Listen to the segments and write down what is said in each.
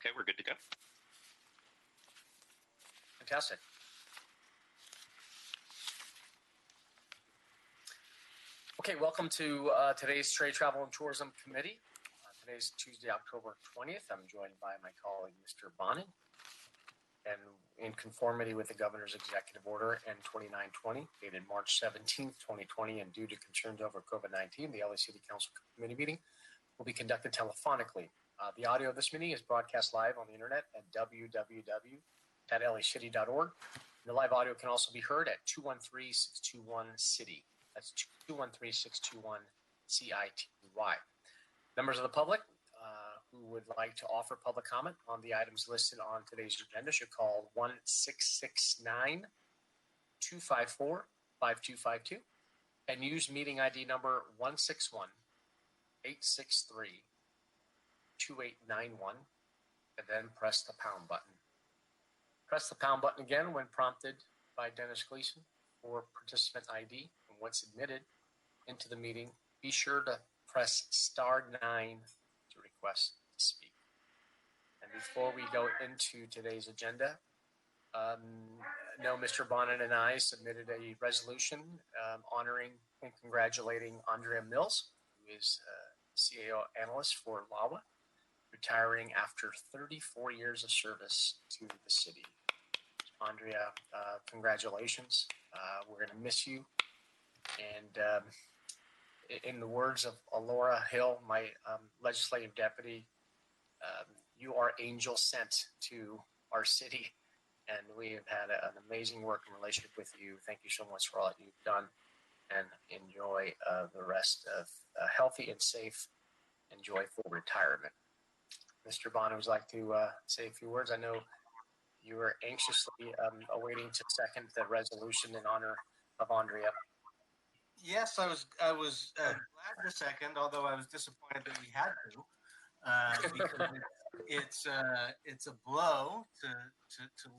Okay, we're good to go. Fantastic. Okay, welcome to today's Trade, Travel, and Tourism Committee. Today's Tuesday, October 20th. I'm joined by my colleague, Mr. Bonin. And in conformity with the Governor's Executive Order N2920, dated March 17th, 2020, and due to concerns over COVID-19, the LA City Council Committee meeting will be conducted telephonically. The audio of this meeting is broadcast live on the internet at www.lacity.org. The live audio can also be heard at 213-621-CITY. That's 213-621-CITY. Members of the public who would like to offer public comment on the items listed on today's agenda should call 1-669-254-5252 and use meeting ID number 161-863-2891 and then press the pound button. Press the pound button again when prompted by Dennis Gleason for participant ID. And once admitted into the meeting, be sure to press *9 to request to speak. And before we go into today's agenda, Mr. Bonin and I submitted a resolution honoring and congratulating Andrea Mills, who is CAO analyst for LAWA, retiring after 34 years of service to the city. Andrea, congratulations. We're going to miss you. And in the words of Alora Hill, my legislative deputy, you are angel sent to our city, and we have had an amazing working relationship with you. Thank you so much for all that you've done, and enjoy the rest of a healthy and safe and joyful retirement. Mr. Bonin would like to say a few words. I know you were anxiously awaiting to second the resolution in honor of Andrea. Yes, I was glad to second, although I was disappointed that we had to, because it's a blow to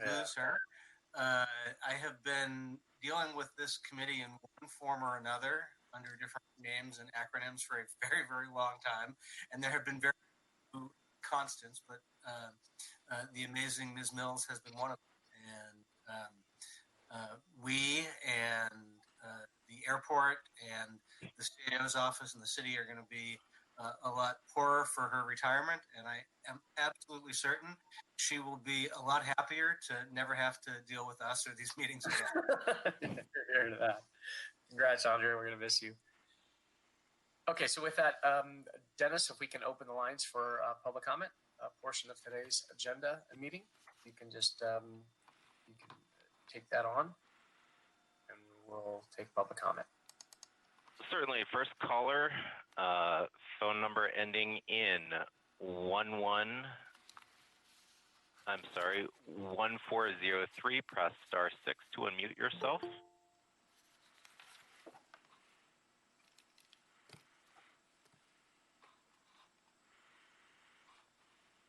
lose her. I have been dealing with this committee in one form or another under different names and acronyms for a very, very long time, and there have been very few constants, but the amazing Ms. Mills has been one of them. And we and the airport and the CAO's office and the city are going to be a lot poorer for her retirement, and I am absolutely certain she will be a lot happier to never have to deal with us or these meetings again. Hear to that. Congrats, Andrea. We're going to miss you. Okay, so with that, Dennis, if we can open the lines for public comment, a portion of today's agenda and meeting, you can just you can take that on, and we'll take public comment. Certainly. First caller, phone number ending in 1403. Press *6 to unmute yourself.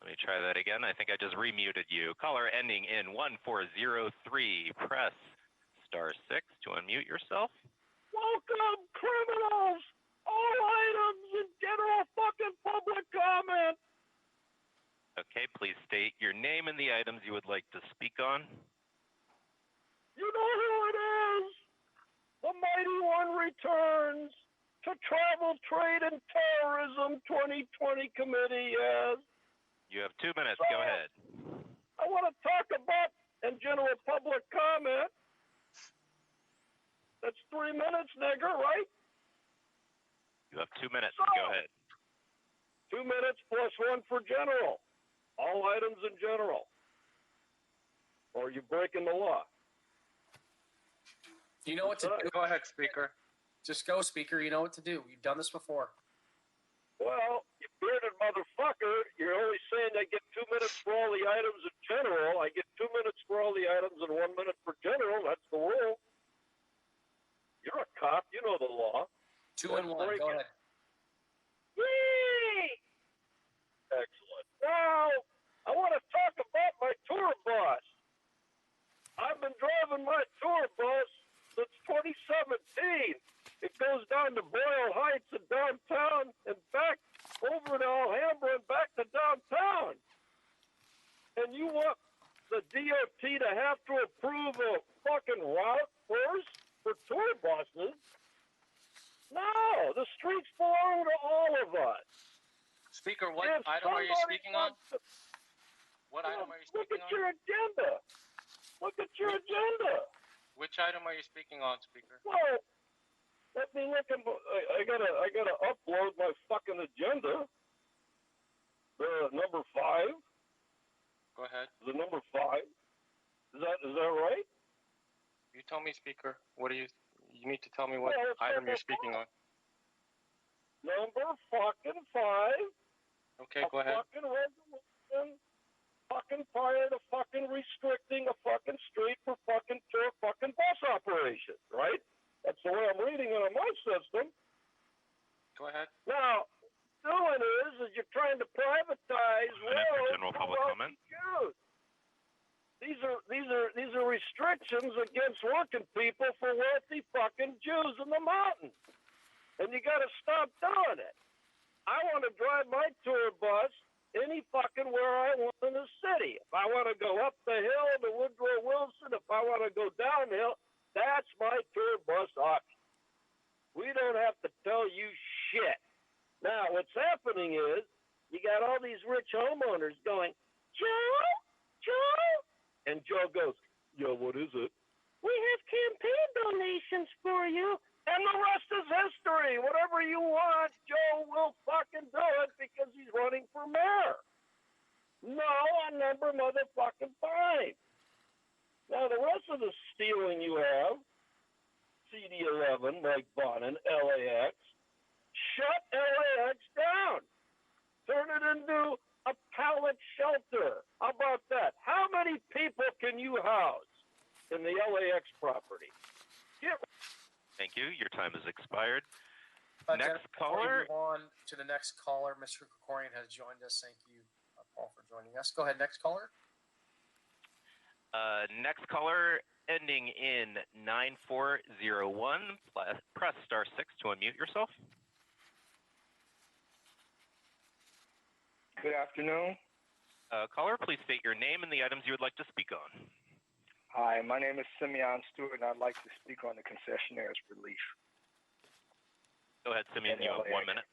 Let me try that again. I think I just remuted you. Caller ending in 1403. Press *6 to unmute yourself. Welcome, criminals! All items in general fucking public comment. Okay, please state your name and the items you would like to speak on. You know who it is. The Mighty One returns to Travel, Trade, and Tourism 2020 Committee, yes. You have 2 minutes. Go ahead. I want to talk about in general public comment. That's 3 minutes, nigger, right? You have 2 minutes. So, go ahead. 2 minutes plus 1 for general. All items in general. Or are you breaking the law? You know what to do. Go ahead, Speaker. Just go, Speaker. You know what to do. You've done this before. Well, you bearded motherfucker, you're only saying I get 2 minutes for all the items in general. I get 2 minutes for all the items and 1 minute for general. That's the rule. You're a cop. You know the law. 2 and 1. Go ahead. Yay! Excellent. Now, I want to talk about my tour bus. I've been driving my tour bus since 2017. It goes down to Boyle Heights and downtown and back over to Alhambra and back to downtown. DOT to have to approve a fucking route first for tour buses? No, the streets belong to all of us. Speaker, what If item are you somebody speaking on? wants to- What item are you Look speaking at on? your agenda. Look at your agenda. Which item are you speaking on, Speaker? Well, let me look at. I gotta upload my fucking agenda. The number 5. Go ahead. The number 5. Is that right? You tell me, Speaker. What do you? You need to tell me what Well, it's item number you're speaking on. Number fucking 5. Okay, go ahead. Fucking resolution. Fucking prior to fucking restricting a fucking street for fucking tour fucking bus operations, right? That's the way I'm reading it on my system. Go ahead. Now, doing is you're trying to privatize Minute for roads general for public wealthy comment. Jews. These are restrictions against working people for wealthy fucking Jews in the mountains, and you got to stop doing it. I want to drive my tour bus any fucking where I want in the city. If I want to go up the hill to Woodrow Wilson, if I want to go downhill, that's my tour bus option. We don't have to tell you shit. Now, what's happening is you got all these rich homeowners going, Joe? And Joe goes, yeah, what is it? We have campaign donations for you. And the rest is history. Whatever you want, Joe will fucking do it because he's running for mayor. No, on number motherfucking 5. Now, the rest of the stealing you have, CD11, Mike Bonin, LAX, shut LAX down. Turn it into a pallet shelter. How about that? How many people can you house in the LAX property? Get Thank you. Your time has expired. Jennifer, Next before we caller. move on to the next caller, Mr. Krikorian has joined us. Thank you, Paul, for joining us. Go ahead, next caller. Next caller ending in 9401. Press star 6 to unmute yourself. Good afternoon. Caller, please state your name and the items you would like to speak on. Hi, my name is Simeon Stewart, and I'd like to speak on the concessionaires relief. Go ahead, Simeon. You have 1 minute.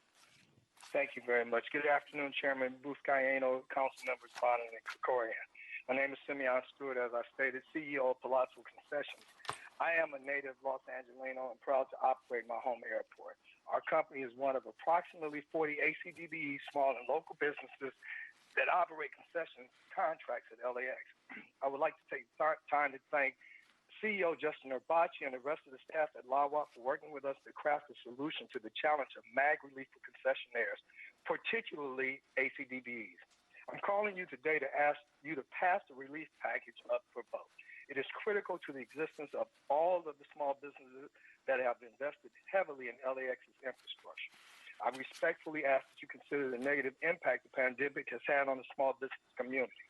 Thank you very much. Good afternoon, Chairman Booth Cayeno, Council Members Bonin and Krikorian. My name is Simeon Stewart, as I stated, CEO of Palazzo Concessions. I am a native Los Angelino and proud to operate my home airport. Our company is one of approximately 40 ACDBE small and local businesses that operate concession contracts at LAX. I would like to take time to thank CEO Justin Urbacci and the rest of the staff at LAWA for working with us to craft a solution to the challenge of MAG relief for concessionaires, particularly ACDBEs. I'm calling you today to ask you to pass the relief package up for vote. It is critical to the existence of all of the small businesses that have invested heavily in LAX's infrastructure. I respectfully ask that you consider the negative impact the pandemic has had on the small business community.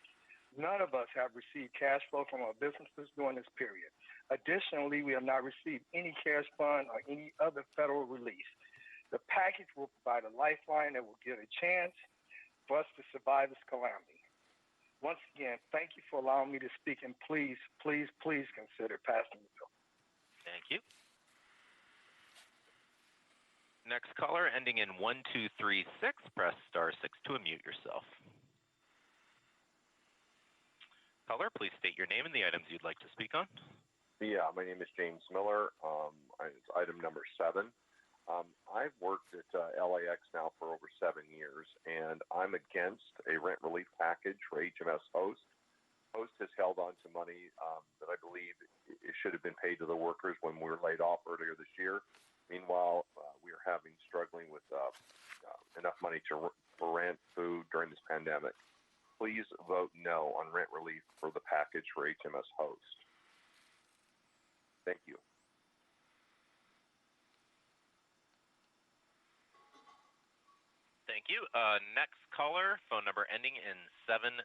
None of us have received cash flow from our businesses during this period. Additionally, we have not received any CARES fund or any other federal relief. The package will provide a lifeline that will give a chance for us to survive this calamity. Once again, thank you for allowing me to speak, and please, please, please consider passing the bill. Thank you. Next caller ending in 1236. Press star 6 to unmute yourself. Caller, please state your name and the items you'd like to speak on. Yeah, my name is James Miller. It's item number 7. I've worked at LAX now for over 7 years, and I'm against a rent relief package for HMS Host. Host has held on to money that I believe it should have been paid to the workers when we were laid off earlier this year. Meanwhile, we are struggling with enough money for rent, food during this pandemic. Please vote no on rent relief for the package for HMS Host. Thank you. Thank you. Next caller, phone number ending in 7660.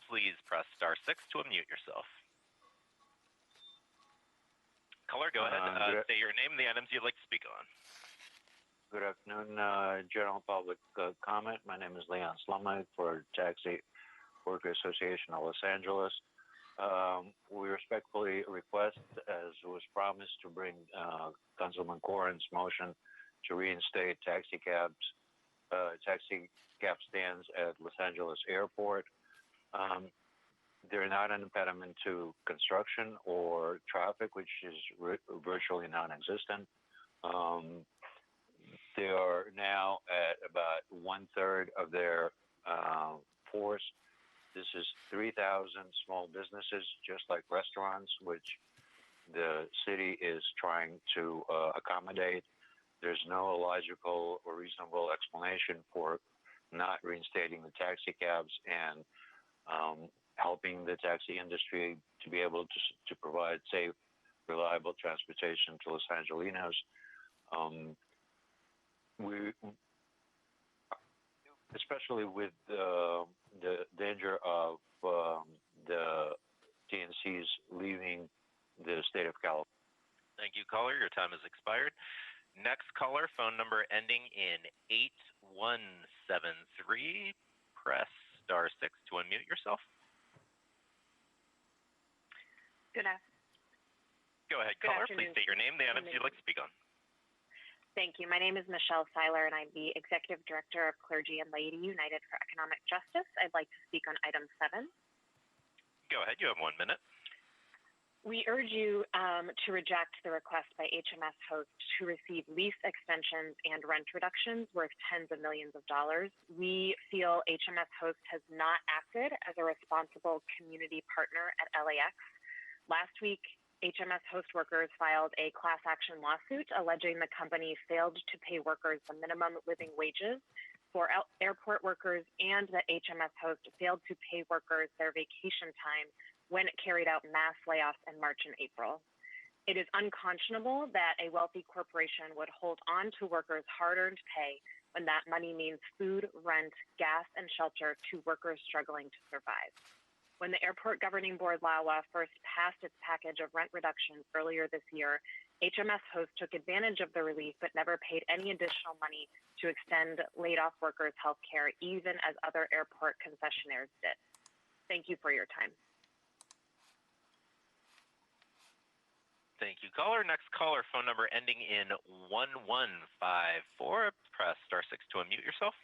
Please press star 6 to unmute yourself. Caller, go ahead. Say your name and the items you'd like to speak on. Good afternoon, General Public Comment. My name is Leon Slumig for Taxi Workers Association of Los Angeles. We respectfully request, as was promised, to bring Councilman Corrin's motion to reinstate taxi cab stands at Los Angeles Airport. They're not an impediment to construction or traffic, which is virtually non-existent. They are now at about 1/3 of their force. This is 3,000 small businesses, just like restaurants, which the city is trying to accommodate. There's no logical or reasonable explanation for not reinstating the taxi cabs and helping the taxi industry to be able to provide safe, reliable transportation to Los Angelinos. We, especially with the danger of the TNCs leaving the state of California. Thank you, caller. Your time has expired. Next caller, phone number ending in 8173. Press *6 to unmute yourself. Go ahead, caller. Please state your name, the items you'd like to speak on. Thank you. My name is Michelle Seiler, and I'm the Executive Director of Clergy and Laity United for Economic Justice. I'd like to speak on item 7. Go ahead. You have 1 minute. We urge you to reject the request by HMS Host to receive lease extensions and rent reductions worth tens of millions of dollars. We feel HMS Host has not acted as a responsible community partner at LAX. Last week, HMS Host workers filed a class action lawsuit alleging the company failed to pay workers the minimum living wages for airport workers and that HMS Host failed to pay workers their vacation time when it carried out mass layoffs in March and April. It is unconscionable that a wealthy corporation would hold on to workers' hard-earned pay when that money means food, rent, gas, and shelter to workers struggling to survive. When the Airport Governing Board LAWA first passed its package of rent reductions earlier this year, HMS Host took advantage of the relief but never paid any additional money to extend laid-off workers' health care, even as other airport concessionaires did. Thank you for your time. Thank you, caller. Next caller, phone number ending in 1154. Press *6 to unmute yourself.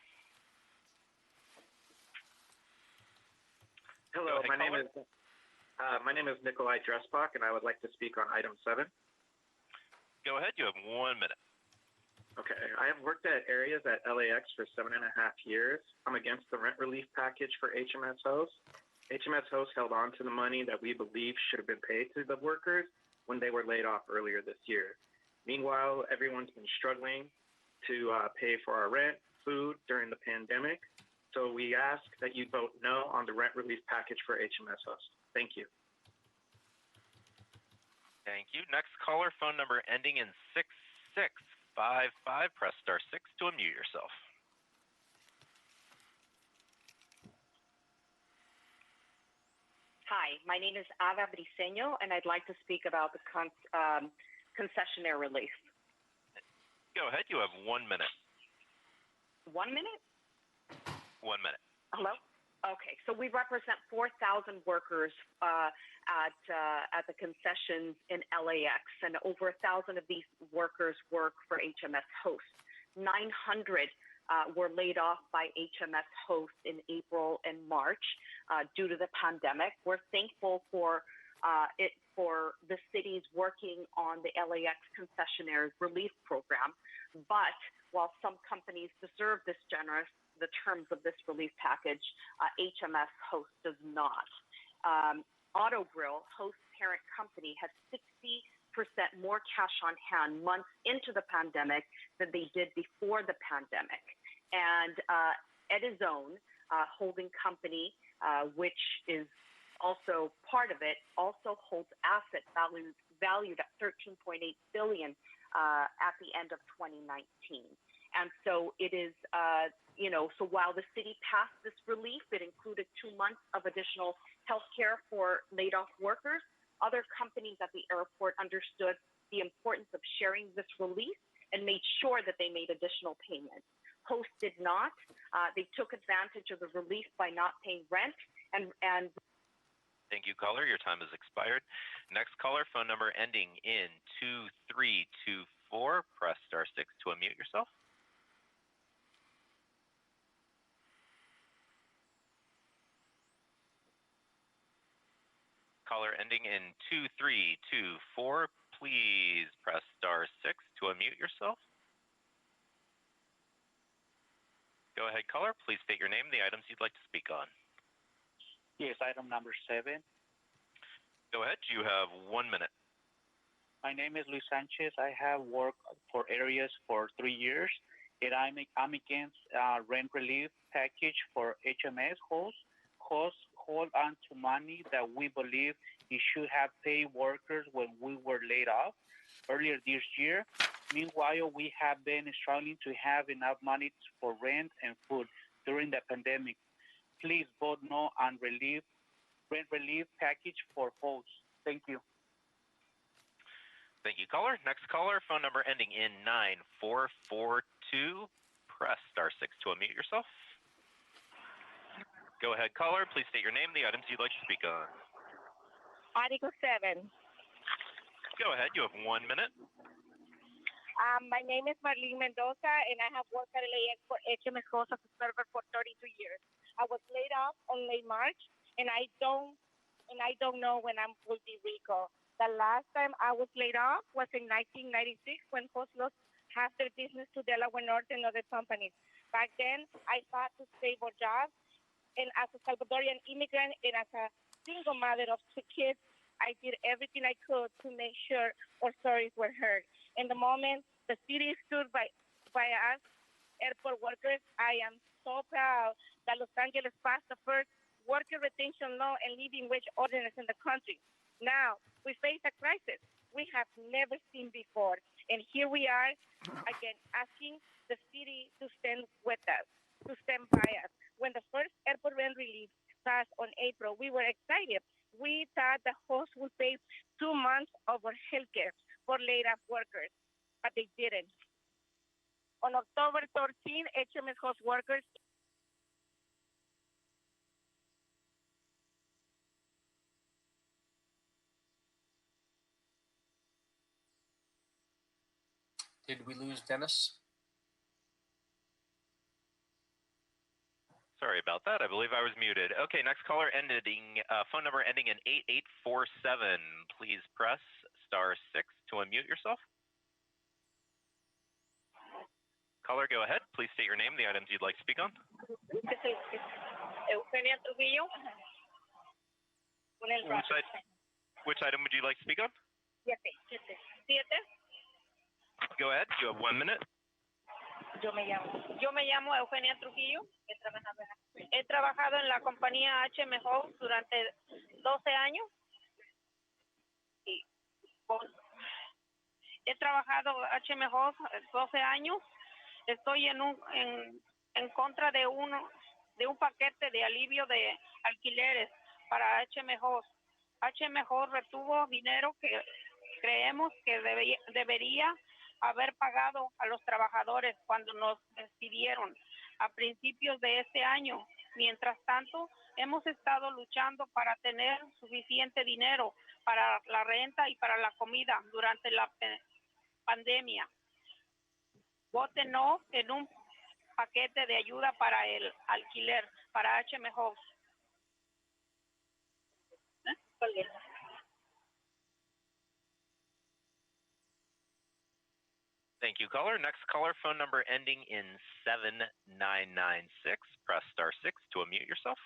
Hello, ahead, my name is Nikolai Dressbach, and I would like to speak on item 7. Go ahead. You have 1 minute. Okay, I have worked at areas at LAX for 7.5 years. I'm against the rent relief package for HMS Host. HMS Host held on to the money that we believe should have been paid to the workers when they were laid off earlier this year. Meanwhile, everyone's been struggling to pay for our rent, food during the pandemic. So we ask that you vote no on the rent relief package for HMS Host. Thank you. Thank you. Next caller, phone number ending in 6655. Press *6 to unmute yourself. Hi, my name is Ava Briceño, and I'd like to speak about the concessionaire relief. Go ahead. You have 1 minute. 1 minute? 1 minute. Hello? Okay, so we represent 4,000 workers at the concessions in LAX, and over 1,000 of these workers work for HMS Host. 900 were laid off by HMS Host in April and March due to the pandemic. We're thankful for the cities working on the LAX concessionaires relief program, but while some companies deserve the terms of this relief package, HMS Host does not. Autogrill, Host parent company, has 60% more cash on hand months into the pandemic than they did before the pandemic. And Edison holding company, which is also part of it, also holds assets valued at $13.8 billion at the end of 2019. And so it is, so while the city passed this relief, it included 2 months of additional health care for laid off workers. Other companies at the airport understood the importance of sharing this relief and made sure that they made additional payments. Host did not. They took advantage of the relief by not paying rent and Thank you, caller. Your time has expired. Next caller, phone number ending in 2324. Press star 6 to unmute yourself. Caller ending in 2324. Please press star 6 to unmute yourself. Go ahead, caller. Please state your name, the items you'd like to speak on. Yes, item number 7. Go ahead. You have 1 minute. My name is Luis Sanchez. I have worked for areas for 3 years, and I'm against rent relief package for HMS hosts. Hosts hold on to money that we believe it should have paid workers when we were laid off earlier this year. Meanwhile, we have been struggling to have enough money for rent and food during the pandemic. Please vote no on rent relief package for hosts. Thank you. Thank you, caller. Next caller, phone number ending in 9442. Press star 6 to unmute yourself. Go ahead, caller. Please state your name, the items you'd like to speak on. Article 7. Go ahead. You have 1 minute. My name is Marlene Mendoza, and I have worked at LAX for HMS Host as a server for 32 years. I was laid off on late March, and I don't know when I will be recalled. The last time I was laid off was in 1996 when Host lost half their business to Delaware North and other companies. Back then, I fought to save our jobs, and as a Salvadorian immigrant and as a single mother of 2 kids, I did everything I could to make sure our stories were heard. In the moment the city stood by us, airport workers, I am so proud that Los Angeles passed the first worker retention law and living wage ordinance in the country. Now, we face a crisis we have never seen before. And here we are, again, asking the city to stand with us, to stand by us. When the first airport rent relief passed on April, we were excited. We thought the host would pay 2 months of our health care for laid-off workers, but they didn't. On October 13, HMS host workers Did we lose Dennis? Sorry about that. I believe I was muted. Okay, next caller phone number ending in 8847. Please press star 6 to unmute yourself. Caller, go ahead. Please state your name, the items you'd like to speak on. Eugenia Trujillo. Which item would you like to speak on? 7. Go ahead. You have 1 minute. Yo me llamo Eugenia Trujillo. He trabajado en la compañía HM House durante 12 años. He trabajado HM House 12 años. Estoy en contra de un paquete de alivio de alquileres para HM House. HM House retuvo dinero que creemos que debería haber pagado a los trabajadores cuando nos despidieron a principios de este año. Mientras tanto, hemos estado luchando para tener suficiente dinero para la renta y para la comida durante la pandemia. Vote no en un paquete de ayuda para el alquiler, para HM House. Thank you, caller. Next caller, phone number ending in 7996. Press star 6 to unmute yourself.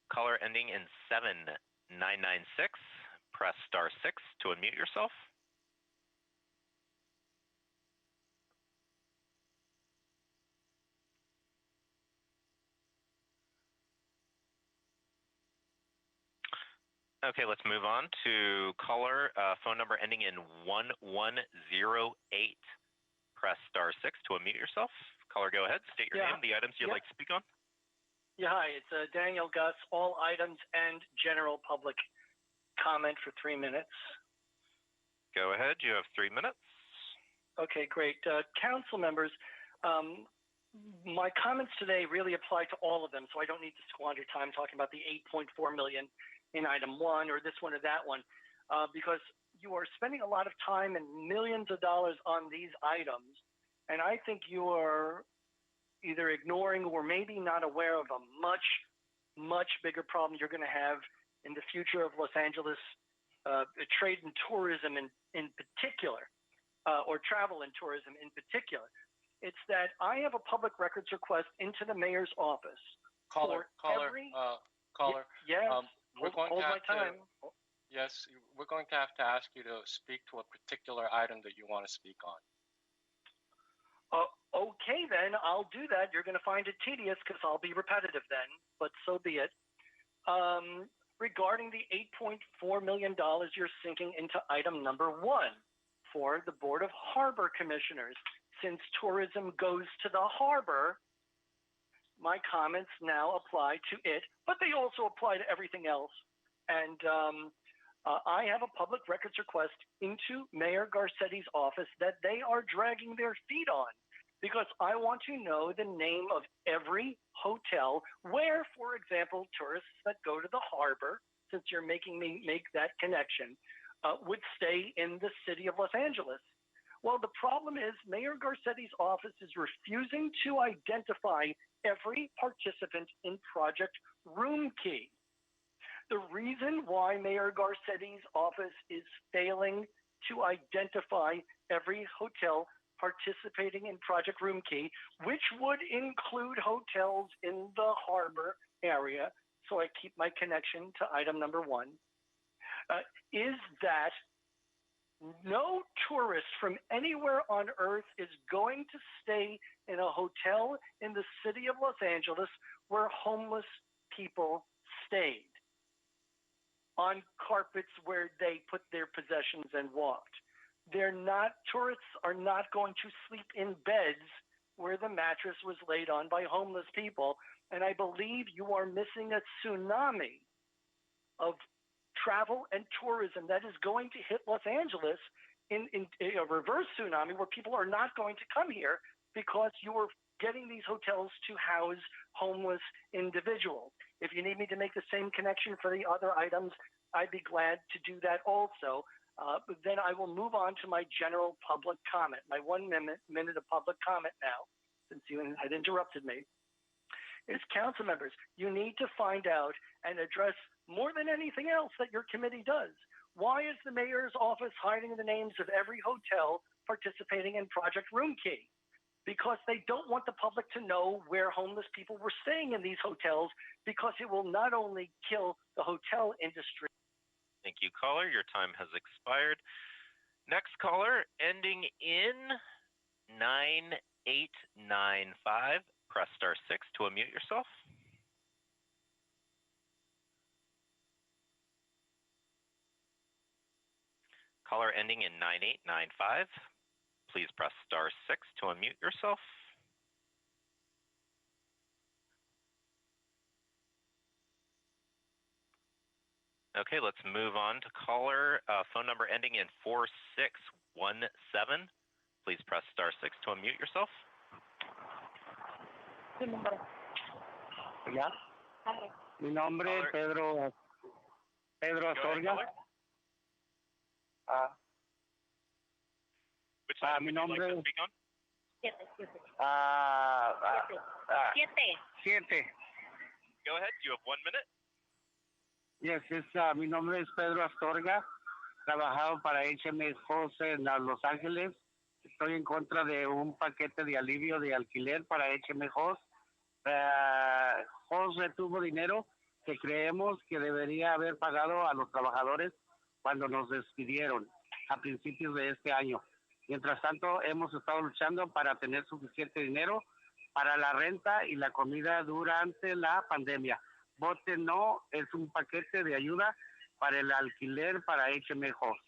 Caller ending in 7996. Press star 6 to unmute yourself. Okay, let's move on to caller phone number ending in 1108. Press star 6 to unmute yourself. Caller, go ahead. State your name, the items you'd like to speak on. Yeah, hi, it's Daniel Gus. All items and general public comment for 3 minutes. Go ahead. You have 3 minutes. Okay, great. Council members, my comments today really apply to all of them, so I don't need to squander time talking about the 8.4 million in item 1 or this one or that one, because you are spending a lot of time and millions of dollars on these items, and I think you are either ignoring or maybe not aware of a much, much bigger problem you're going to have in the future of Los Angeles trade and tourism in particular, or travel and tourism in particular. It's that I have a public records request into the mayor's office. Caller. Yes. We're going hold to my have time. Yes, we're going to have to ask you to speak to a particular item that you want to speak on. Okay, then I'll do that. You're going to find it tedious because I'll be repetitive then, but so be it. Regarding the $8.4 million you're sinking into item number 1 for the Board of Harbor Commissioners. Since tourism goes to the harbor, my comments now apply to it, but they also apply to everything else. And I have a public records request into Mayor Garcetti's office that they are dragging their feet on, because I want to know the name of every hotel where, for example, tourists that go to the harbor, since you're making me make that connection, would stay in the city of Los Angeles. Well, the problem is Mayor Garcetti's office is refusing to identify every participant in Project Room Key. The reason why Mayor Garcetti's office is failing to identify every hotel participating in Project Room Key, which would include hotels in the harbor area, so I keep my connection to item number 1, is that no tourist from anywhere on earth is going to stay in a hotel in the city of Los Angeles where homeless people stayed, on carpets where they put their possessions and walked. Tourists are not going to sleep in beds where the mattress was laid on by homeless people. And I believe you are missing a tsunami of travel and tourism that is going to hit Los Angeles in a reverse tsunami where people are not going to come here because you are getting these hotels to house homeless individuals. If you need me to make the same connection for the other items, I'd be glad to do that also. But then I will move on to my general public comment, my 1 minute of public comment now, since you had interrupted me. Is council members, you need to find out and address more than anything else that your committee does. Why is the mayor's office hiding the names of every hotel participating in Project Room Key? Because they don't want the public to know where homeless people were staying in these hotels, because it will not only kill the hotel industry. Thank you, caller. Your time has expired. Next caller, ending in 9895. Press star 6 to unmute yourself. Caller ending in 9895. Please press star 6 to unmute yourself. Okay, let's move on to caller phone number ending in 4617. Please press star 6 to unmute yourself. ¿Ya? Mi nombre es Pedro Astorga. Which item mi would you like nombre to speak on? Siete. Go ahead, you have 1 minute. Yes, mi nombre es Pedro Astorga. Trabajado para HMS Host en Los Ángeles. Estoy en contra de un paquete de alivio de alquiler para HMS Host. Host retuvo dinero que creemos que debería haber pagado a los trabajadores cuando nos despidieron a principios de este año. Mientras tanto, hemos estado luchando para tener suficiente dinero para la renta y la comida durante la pandemia. Vote no, es un paquete de ayuda para el alquiler para HMS Host.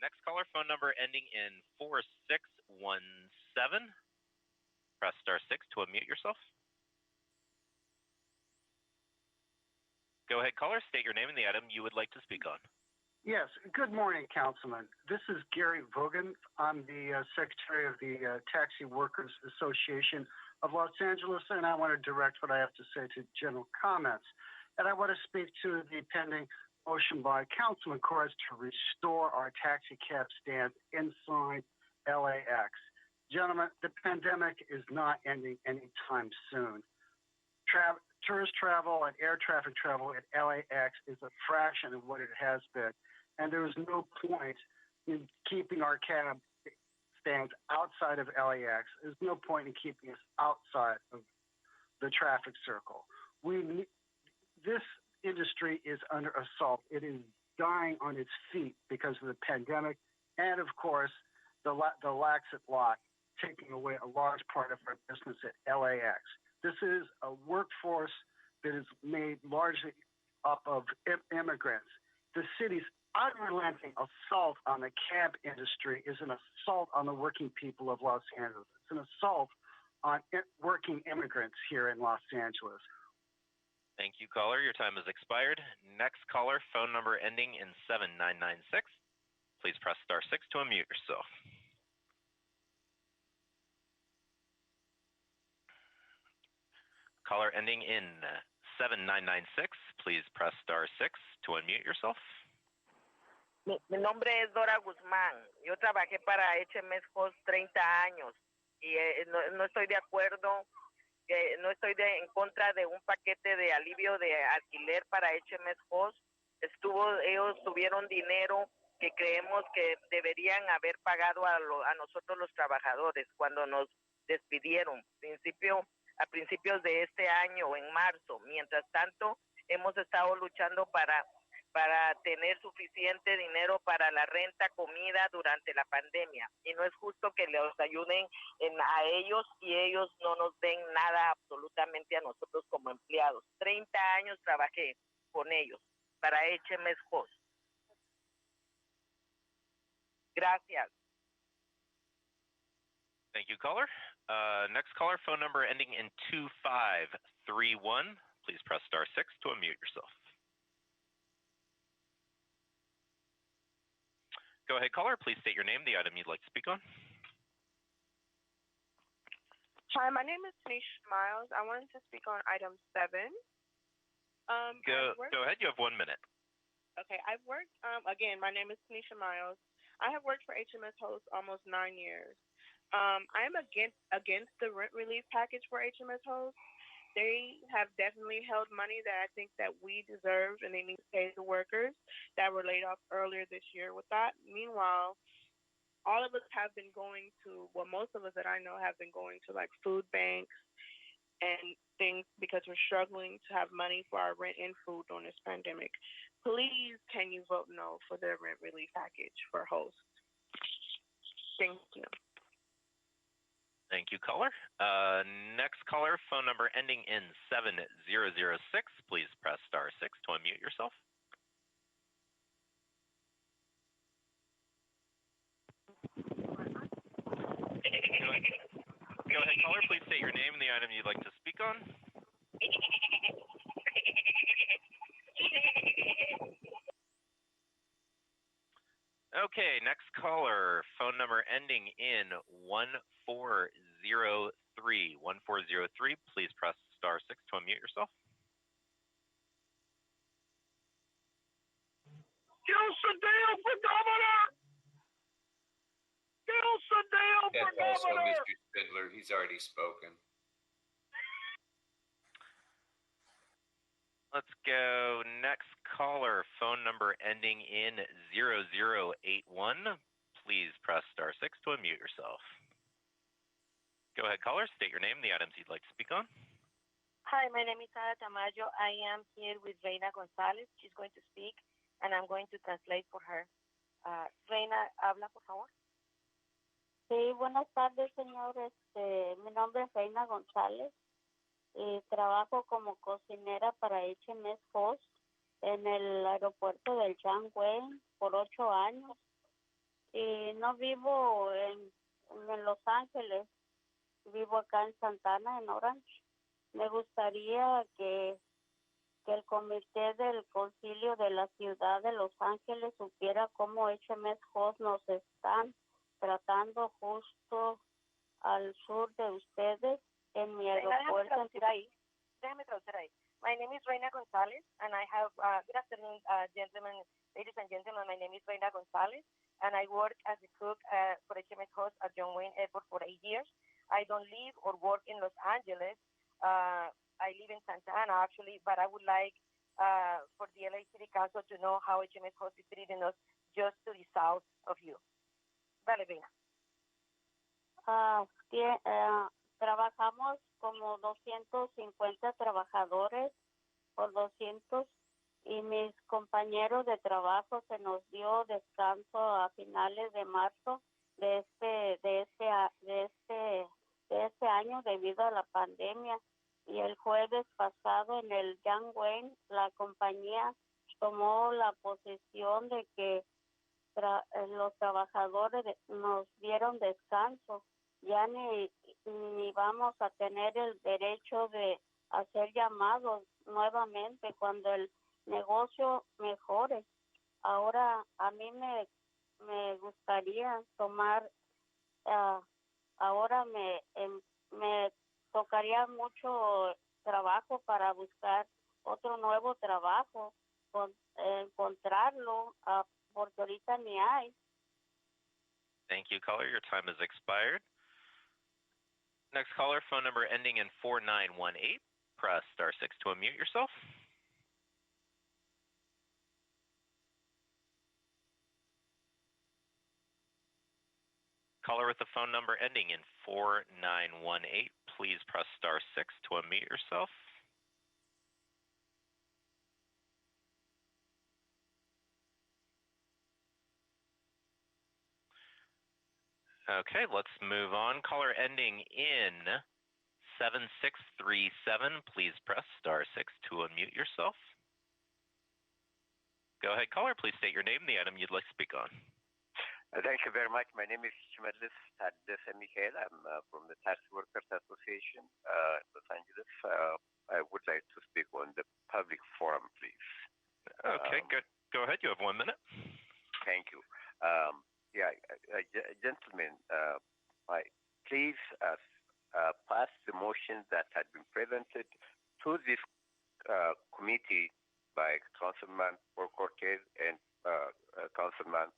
Next caller, phone number ending in 4617. press star 6 to unmute yourself. Go ahead, caller. State your name and the item you would like to speak on. Yes, good morning, Councilman. This is Gary Vogan. I'm the Secretary of the Taxi Workers Association of Los Angeles, and I want to direct what I have to say to general comments. And I want to speak to the pending motion by Councilman Corres to restore our taxi cab stands inside LAX. Gentlemen, the pandemic is not ending anytime soon. Tourist travel and air traffic travel at LAX is a fraction of what it has been. And there is no point in keeping our cab stands outside of LAX. There's no point in keeping us outside of the traffic circle. This industry is under assault. It is dying on its feet because of the pandemic and, of course, the Laxit lot taking away a large part of our business at LAX. This is a workforce that is made largely up of immigrants. The city's unrelenting assault on the cab industry is an assault on the working people of Los Angeles. It's an assault on working immigrants here in Los Angeles. Thank you, caller. Your time has expired. Next caller, phone number ending in 7996. Please press star 6 to unmute yourself. Caller ending in 7996. Please press star 6 to unmute yourself. Mi nombre es Dora Guzmán. Yo trabajé para HMS Host 30 años y no estoy de acuerdo, no estoy en contra de un paquete de alivio de alquiler para HMS Host. Ellos tuvieron dinero que creemos que deberían haber pagado a nosotros los trabajadores cuando nos despidieron a principios de este año, en marzo. Mientras tanto, hemos estado luchando para tener suficiente dinero para la renta, comida durante la pandemia. Y no es justo que les ayuden a ellos y ellos no nos den nada absolutamente a nosotros como empleados. 30 años trabajé con ellos para HMS Host. Gracias. Thank you, caller. Next caller, phone number ending in 2531. Please press star 6 to unmute yourself. Go ahead, caller. Please state your name, the item you'd like to speak on. Hi, my name is Tanisha Miles. I wanted to speak on item 7. Go ahead. You have 1 minute. Okay, I've worked, again, my name is Tanisha Miles. I have worked for HMS Host almost 9 years. I am against the rent relief package for HMS Host. They have definitely held money that I think that we deserve, and they need to pay the workers that were laid off earlier this year with that. Meanwhile, all of us have been going to, well, most of us that I know have been going to like food banks and things because we're struggling to have money for our rent and food during this pandemic. Please, can you vote no for the rent relief package for Host? Thank you. Thank you, caller. Next caller, phone number ending in 7006. Please press star 6 to unmute yourself. Go ahead, caller. Please state your name and the item you'd like to speak on. Okay, next caller, phone number ending in 1403. 1403, please press star 6 to unmute yourself. Gil Sedale for governor! Gil Sedale for That's also governor! Mr. Spindler. He's already spoken. Let's go next caller, phone number ending in 0081. Please press star 6 to unmute yourself. Go ahead, caller. State your name and the items you'd like to speak on. Hi, my name is Sara Tamayo. I am here with Reina González. She's going to speak, and I'm going to translate for her. Reina, habla, por favor. Sí, buenas tardes, señor. Mi nombre es Reina González. Trabajo como cocinera para HMS Host en el aeropuerto del Changway por 8 años. Y no vivo en Los Ángeles. vivo acá en Santana, en Orange. Me gustaría que el comité del concilio de la ciudad de Los Ángeles supiera cómo HMS Host nos están tratando justo al sur de ustedes en mi aeropuerto. Déjame traducir ahí. My name is Reina Gonzalez, and I have, good afternoon, gentlemen, ladies and gentlemen. My name is Reina Gonzalez, and I work as a cook for HMS Host at John Wayne Airport for 8 years. I don't live or work in Los Angeles. I live in Santa Ana, actually, but I would like for the LA City Council to know how HMS Host is treating us just to the south of you. Vale, Reina. Trabajamos como 250 trabajadores por 200 y mis compañeros de trabajo se nos dio descanso a finales de marzo de este año debido a la pandemia, y el jueves pasado en el John Wayne la compañía tomó la posición de que los trabajadores nos dieron descanso. Ya ni vamos a tener el derecho de hacer llamados nuevamente cuando el negocio mejore. Ahora a mí me gustaría tomar, ahora me tocaría mucho trabajo para buscar otro nuevo trabajo, encontrarlo, porque ahorita ni hay. Thank you, caller. Your time has expired. Next caller, phone number ending in 4918. Press *6 to unmute yourself. Caller with the phone number ending in 4918. Please press *6 to unmute yourself. Okay, let's move on. Caller ending in 7637. Please press *6 to unmute yourself. Go ahead, caller. Please state your name and the item you'd like to speak on. Thank you very much. My name is Shimadlis Taddes Miguel. I'm from the Tax Workers Association in Los Angeles. I would like to speak on the public forum, please. Okay, good. Go ahead. You have 1 minute. Thank you. Gentlemen, please pass the motion that had been presented to this committee by Councilman Cortez and Councilman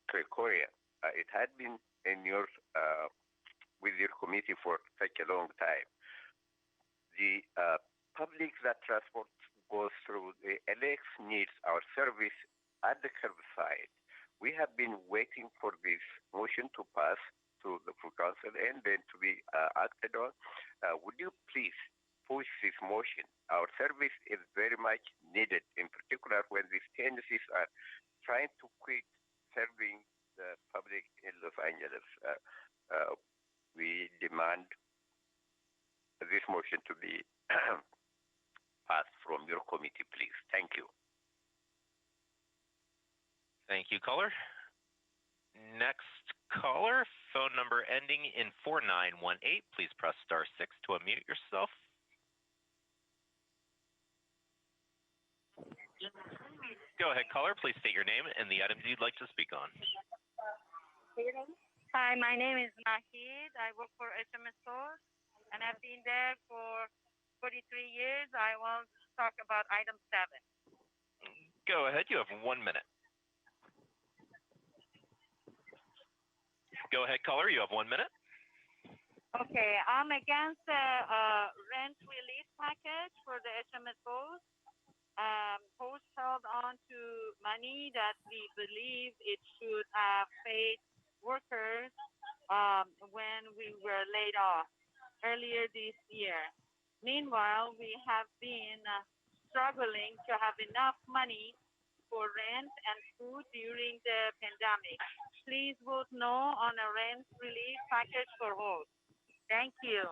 Gregoria. It had been in with your committee for such a long time. The public that transport goes through the LX needs our service at the curbside. We have been waiting for this motion to pass to the full council and then to be acted on. Would you please push this motion? Our service is very much needed, in particular when these tendencies are trying to quit serving the public in Los Angeles. We demand this motion to be passed from your committee, please. Thank you. Thank you, caller. Next caller, phone number ending in 4918. Please press *6 to unmute yourself. Go ahead, caller. Please state your name and the items you'd like to speak on. Hi, my name is Nahid. I work for HMS Source, and I've been there for 43 years. I want to talk about item 7. Go ahead. You have 1 minute. Go ahead, caller. You have 1 minute. Okay, I'm against the rent relief package for the HMS Host. Host held on to money that we believe it should have paid workers when we were laid off earlier this year. Meanwhile, we have been struggling to have enough money for rent and food during the pandemic. Please vote no on a rent relief package for Host. Thank you.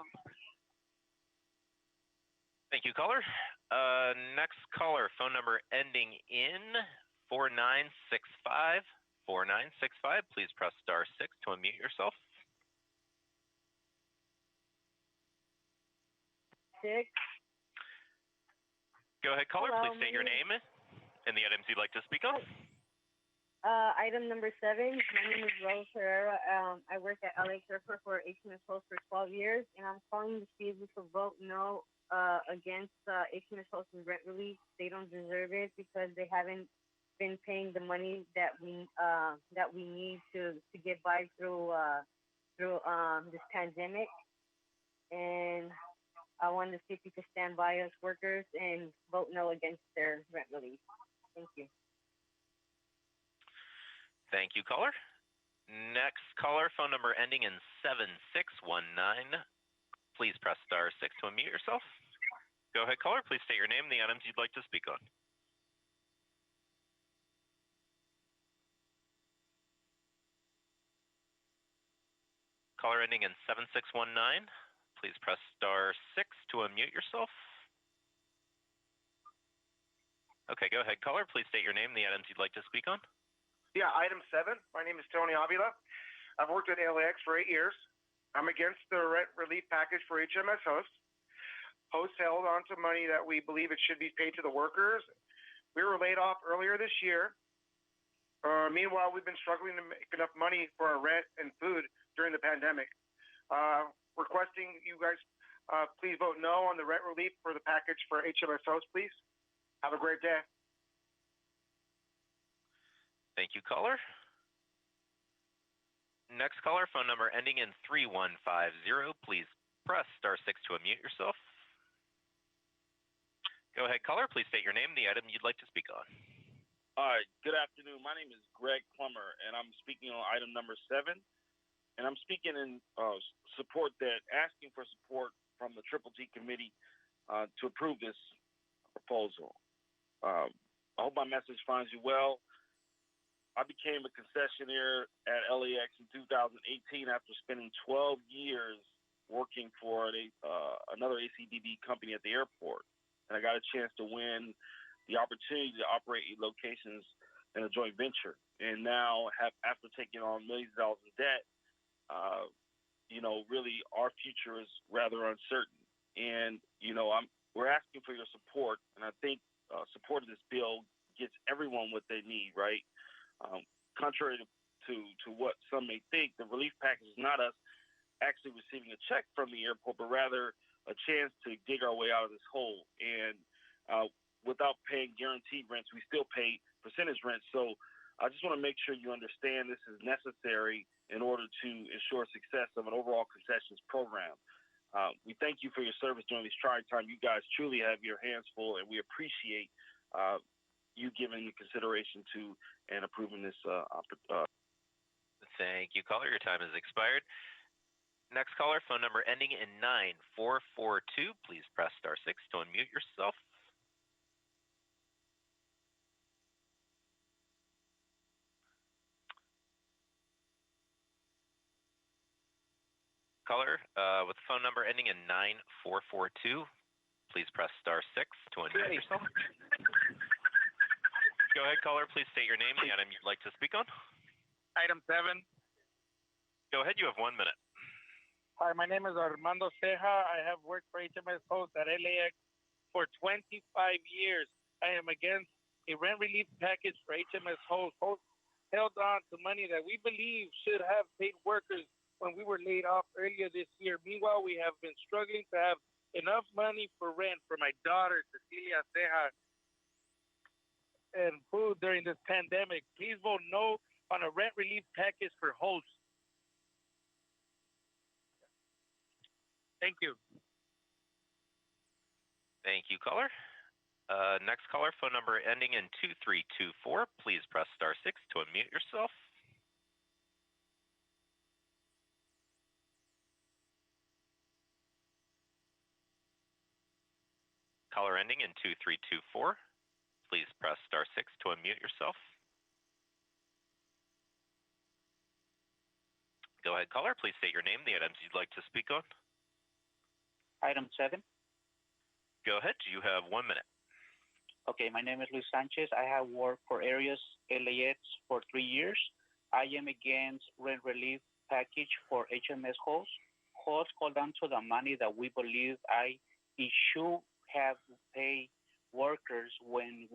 Thank you, caller. Next caller, phone number ending in 4965. 4965. Please press *6 to unmute yourself. 6. Go ahead, caller. Hello, Please state your name and the items you'd like to speak on. Item number 7. My name is Rose Herrera. I work at LA Airport for HMS Host for 12 years, and I'm calling to see if we could vote no against HMS Host's rent relief. They don't deserve it because they haven't been paying the money that we need to get by through this pandemic. And I wanted to see if you could stand by us workers and vote no against their rent relief. Thank you. Thank you, caller. Next caller, phone number ending in 7619. Please press *6 to unmute yourself. Go ahead, caller. Please state your name and the items you'd like to speak on. Caller ending in 7619. Please press *6 to unmute yourself. Okay, go ahead, caller. Please state your name and the items you'd like to speak on. Yeah, item 7. My name is Tony Avila. I've worked at LAX for 8 years. I'm against the rent relief package for HMS Hosts. Hosts held on to money that we believe it should be paid to the workers. We were laid off earlier this year. Meanwhile, we've been struggling to make enough money for our rent and food during the pandemic. Requesting you guys please vote no on the rent relief for the package for HMS Hosts, please. Have a great day. Thank you, caller. Next caller, phone number ending in 3150. Please press *6 to unmute yourself. Go ahead, caller. Please state your name and the item you'd like to speak on. All right. Good afternoon. My name is Greg Plummer, and I'm speaking on item number 7. And I'm speaking in asking for support from the Triple T Committee to approve this proposal. I hope my message finds you well. I became a concessionaire at LAX in 2018 after spending 12 years working for another ACDD company at the airport. And I got a chance to win the opportunity to operate locations in a joint venture. And now, after taking on millions of dollars in debt, really our future is rather uncertain. And, we're asking for your support. And I think support of this bill gets everyone what they need, right? Contrary to what some may think, the relief package is not us actually receiving a check from the airport, but rather a chance to dig our way out of this hole. And without paying guaranteed rents, we still pay percentage rent. So I just want to make sure you understand this is necessary in order to ensure success of an overall concessions program. We thank you for your service during this trying time. You guys truly have your hands full, and we appreciate you giving the consideration to and approving this. Thank you, caller. Your time has expired. Next caller, phone number ending in 9442. Please press *6 to unmute yourself. Caller with phone number ending in 9442. Please press *6 to unmute yourself. Go ahead, caller. Please state your name and the item you'd like to speak on. Item 7. Go ahead. You have 1 minute. Hi, my name is Armando Ceja. I have worked for HMS Host at LAX for 25 years. I am against a rent relief package for HMS Host. Host held on to money that we believe should have paid workers when we were laid off earlier this year. Meanwhile, we have been struggling to have enough money for rent for my daughter, Cecilia Ceja, and food during this pandemic. Please vote no on a rent relief package for hosts. Thank you. Thank you, caller. Next caller, phone number ending in 2324. Please press *6 to unmute yourself. Caller ending in 2324. Please press *6 to unmute yourself. Go ahead, caller. Please state your name, the items you'd like to speak on. Item 7. Go ahead. You have 1 minute. Okay, my name is Luis Sanchez. I have worked for Areas LAX for 3 years. I am against rent relief package for HMS Host. Host hold on to the money that we believe it should have paid workers when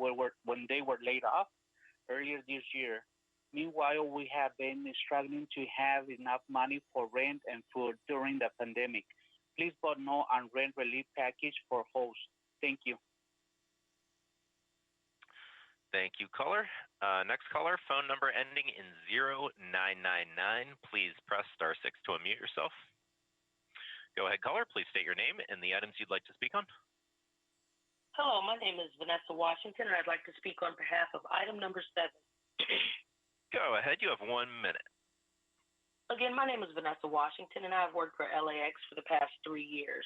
they were laid off earlier this year. Meanwhile, we have been struggling to have enough money for rent and food during the pandemic. Please vote no on rent relief package for hosts. Thank you. Thank you, caller. Next caller, phone number ending in 0999. Please press *6 to unmute yourself. Go ahead, caller. Please state your name and the items you'd like to speak on. Hello, my name is Vanessa Washington, and I'd like to speak on behalf of item number 7. Go ahead. You have 1 minute. Again, my name is Vanessa Washington, and I've worked for LAX for the past 3 years.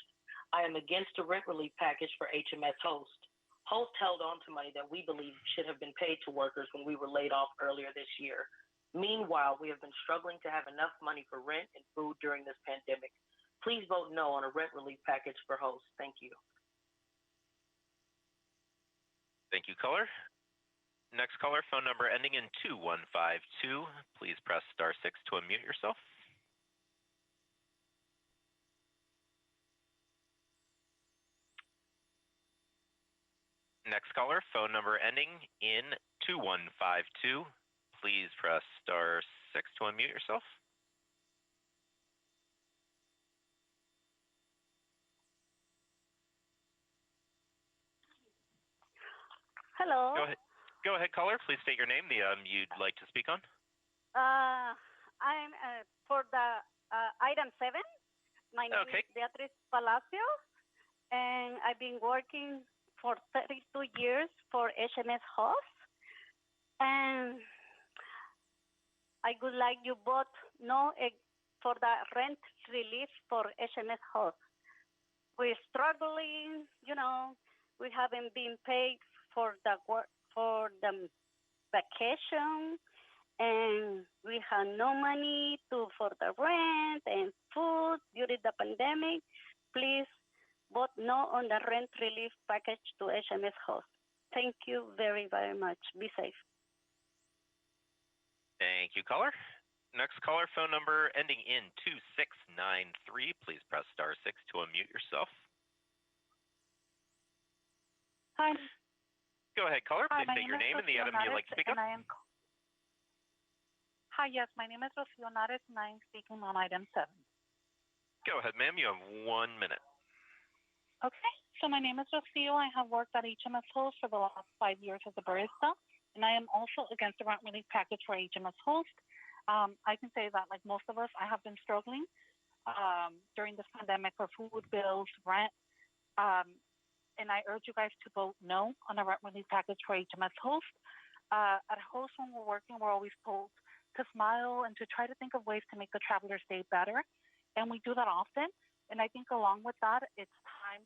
I am against a rent relief package for HMS Host. Host held on to money that we believe should have been paid to workers when we were laid off earlier this year. Meanwhile, we have been struggling to have enough money for rent and food during this pandemic. Please vote no on a rent relief package for Host. Thank you. Thank you, caller. Next caller, phone number ending in 2152. Please press *6 to unmute yourself. Next caller, phone number ending in 2152. Please press *6 to unmute yourself. Hello. Go ahead, caller. Please state your name, the you'd like to speak on. I'm for the item 7. My name is Beatriz Palacio, and I've been working for 32 years for HMS Host. And I would like you vote no for the rent relief for HMS Host. We're struggling, we haven't been paid for the work, for the vacation, and we have no money for the rent and food during the pandemic. Please vote no on the rent relief package to HMS Host. Thank you very, very much. Be safe. Thank you, caller. Next caller, phone number ending in 2693. Please press *6 to unmute yourself. Hi. Go ahead, caller. Please Hi, state your name and the item you'd like to speak on. Hi, yes, my name is Rocio Nares, and I'm speaking on item 7. Go ahead, ma'am. You have 1 minute. Okay, so my name is Rocio. I have worked at HMS Host for the last 5 years as a barista, and I am also against the rent relief package for HMS Host. I can say that, like most of us, I have been struggling during this pandemic for food bills, rent, and I urge you guys to vote no on the rent relief package for HMS Host. At Host, when we're working, we're always told to smile and to try to think of ways to make the traveler's day better, and we do that often. And I think along with that, it's time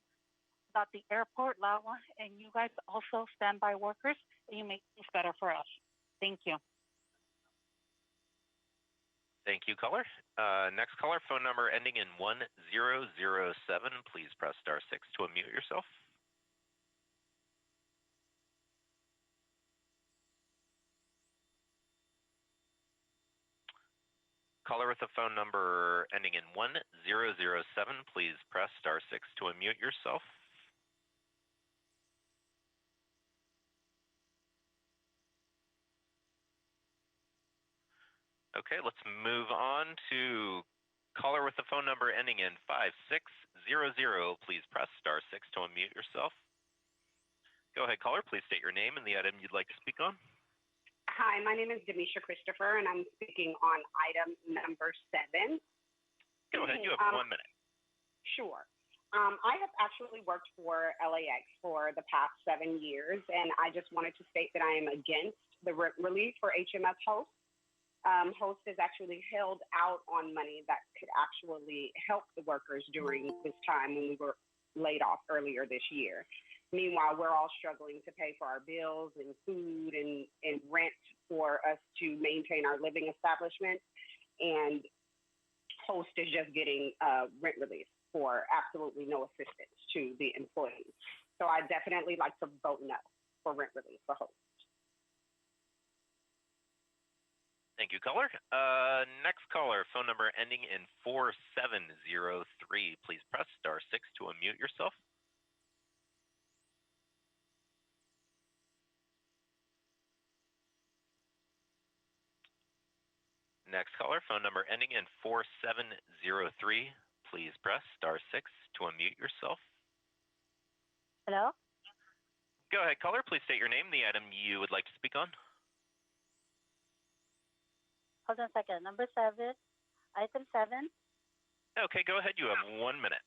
that the airport, LAWA, and you guys also stand by workers and you make things better for us. Thank you. Thank you, caller. Next caller, phone number ending in 1007. Please press *6 to unmute yourself. Caller with the phone number ending in 1007, please press *6 to unmute yourself. Okay, let's move on to caller with the phone number ending in 5600. Please press *6 to unmute yourself. Go ahead, caller. Please state your name and the item you'd like to speak on. Hi, my name is Demisha Christopher, and I'm speaking on item number 7. Go ahead. You have 1 minute. Sure. I have actually worked for LAX for the past 7 years, and I just wanted to state that I am against the rent relief for HMS Host. Host is actually held out on money that could actually help the workers during this time when we were laid off earlier this year. Meanwhile, we're all struggling to pay for our bills and food and rent for us to maintain our living establishment. And Host is just getting rent relief for absolutely no assistance to the employees. So I definitely like to vote no for rent relief for Host. Thank you, caller. Next caller, phone number ending in 4703. Please press *6 to unmute yourself. Next caller, phone number ending in 4703. Please press *6 to unmute yourself. Hello? Go ahead, caller. Please state your name, the item you would like to speak on. Hold on a second. Number 7, item 7. Okay, go ahead. You have 1 minute.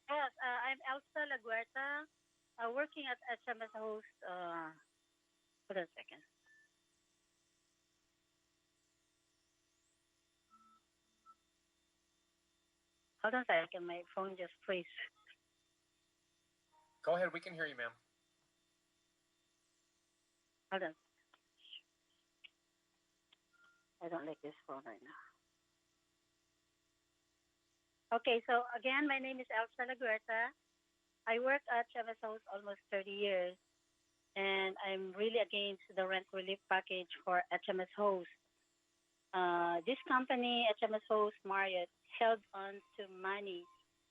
Yes, I'm Elsa Laguerta, working at HMS Host. Hold on a second. Hold on a second. My phone just freeze. Go ahead. We can hear you, ma'am. Hold on. I don't like this phone right now. Okay, so again, my name is Elsa Laguerta. I work at HMS Host almost 30 years, and I'm really against the rent relief package for HMS Host. This company, HMS Host Marriott, held on to money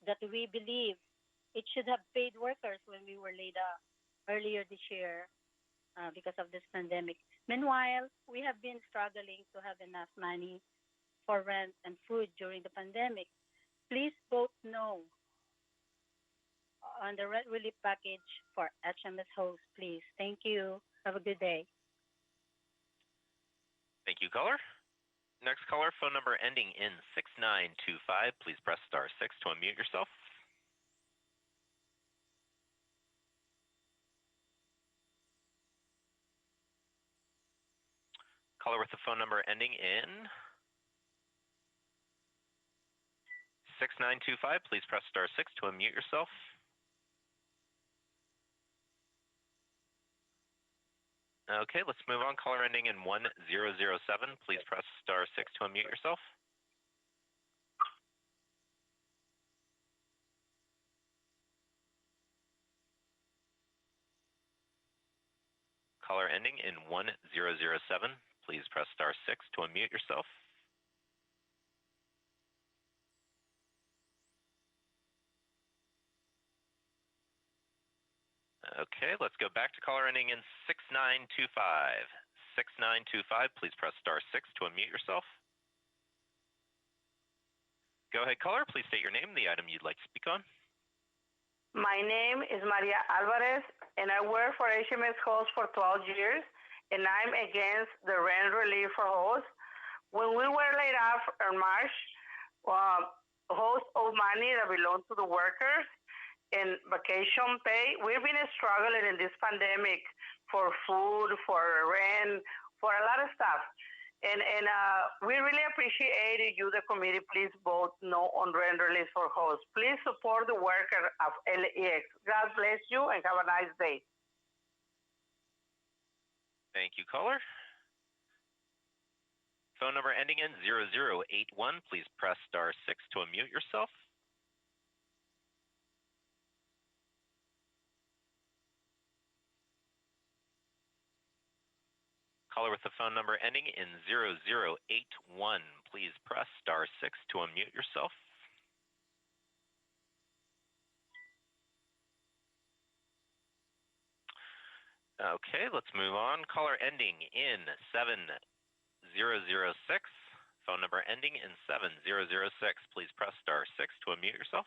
that we believe it should have paid workers when we were laid off earlier this year because of this pandemic. Meanwhile, we have been struggling to have enough money for rent and food during the pandemic. Please vote no on the rent relief package for HMS Host, please. Thank you. Have a good day. Thank you, caller. Next caller, phone number ending in 6925. Please press *6 to unmute yourself. Caller with the phone number ending in 6925. Please press *6 to unmute yourself. Okay, let's move on. Caller ending in 1007. Please press *6 to unmute yourself. Caller ending in 1007. Please press *6 to unmute yourself. Okay, let's go back to caller ending in 6925. 6925, please press *6 to unmute yourself. Go ahead, caller. Please state your name, the item you'd like to speak on. My name is Maria Alvarez, and I work for HMS Host for 12 years, and I'm against the rent relief for hosts. When we were laid off in March, hosts owed money that belonged to the workers and vacation pay. We've been struggling in this pandemic for food, for rent, for a lot of stuff. And we really appreciate you, the committee. Please vote no on rent relief for hosts. Please support the worker of LAX. God bless you and have a nice day. Thank you, caller. Phone number ending in 0081. Please press *6 to unmute yourself. Caller with the phone number ending in 0081. Please press *6 to unmute yourself. Okay, let's move on. Caller ending in 7006. Phone number ending in 7006. Please press *6 to unmute yourself.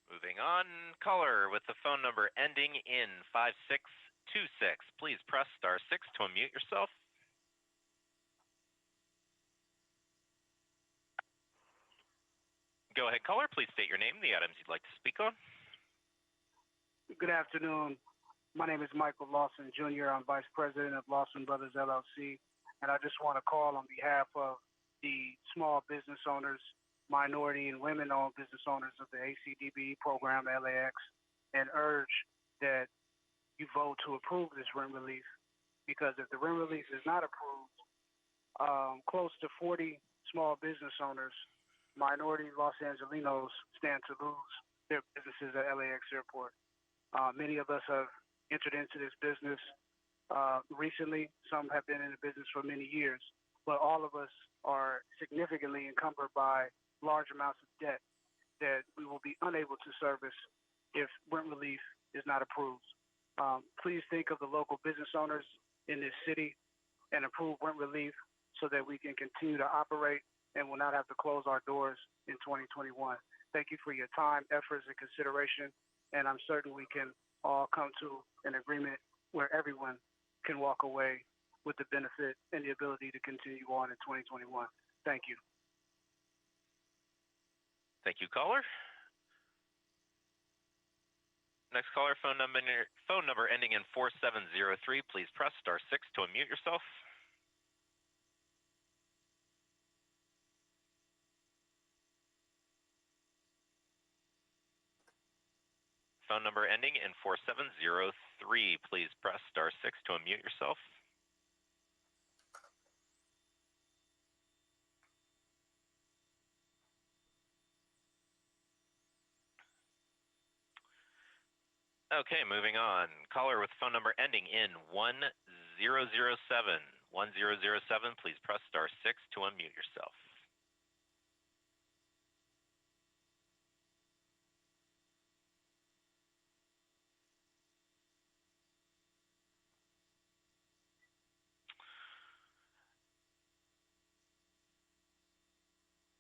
Moving on, caller with the phone number ending in 5626. Please press *6 to unmute yourself. Go ahead, caller. Please state your name, the items you'd like to speak on. Good afternoon. My name is Michael Lawson Jr. I'm Vice President of Lawson Brothers, LLC, and I just want to call on behalf of the small business owners, minority and women-owned business owners of the ACDB program, LAX, and urge that you vote to approve this rent relief, because if the rent relief is not approved, close to 40 small business owners, minority Los Angelinos, stand to lose their businesses at LAX Airport. Many of us have entered into this business recently. Some have been in the business for many years. but all of us are significantly encumbered by large amounts of debt that we will be unable to service if rent relief is not approved. Please think of the local business owners in this city and approve rent relief so that we can continue to operate and will not have to close our doors in 2021. Thank you for your time, efforts, and consideration, and I'm certain we can all come to an agreement where everyone can walk away with the benefit and the ability to continue on in 2021. Thank you. Thank you, caller. Next caller, phone number ending in 4703. Please press *6 to unmute yourself. Phone number ending in 4703. Please press *6 to unmute yourself. Okay, moving on. Caller with phone number ending in 1007. 1007, please press *6 to unmute yourself.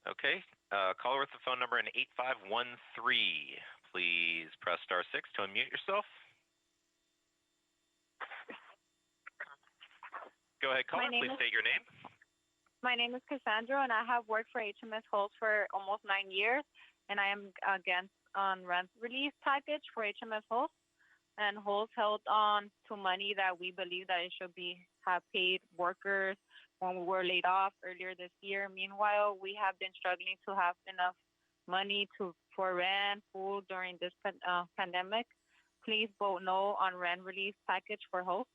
Okay, caller with the phone number in 8513. Please press *6 to unmute yourself. Go ahead, caller. Please state your name. My name is Cassandra, and I have worked for HMS Host for almost 9 years, and I am against on rent relief package for HMS Host. And Host held on to money that we believe that it should have paid workers when we were laid off earlier this year. Meanwhile, we have been struggling to have enough money for rent, food during this pandemic. Please vote no on rent relief package for Host.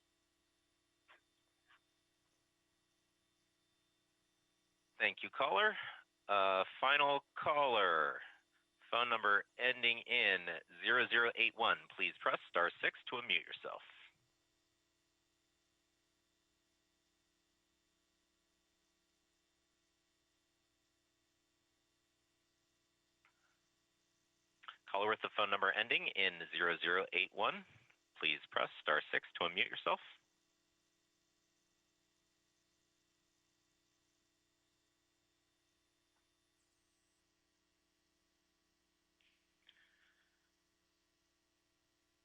Thank you, caller. Final caller. Phone number ending in 0081. Please press *6 to unmute yourself. Caller with the phone number ending in 0081. Please press *6 to unmute yourself.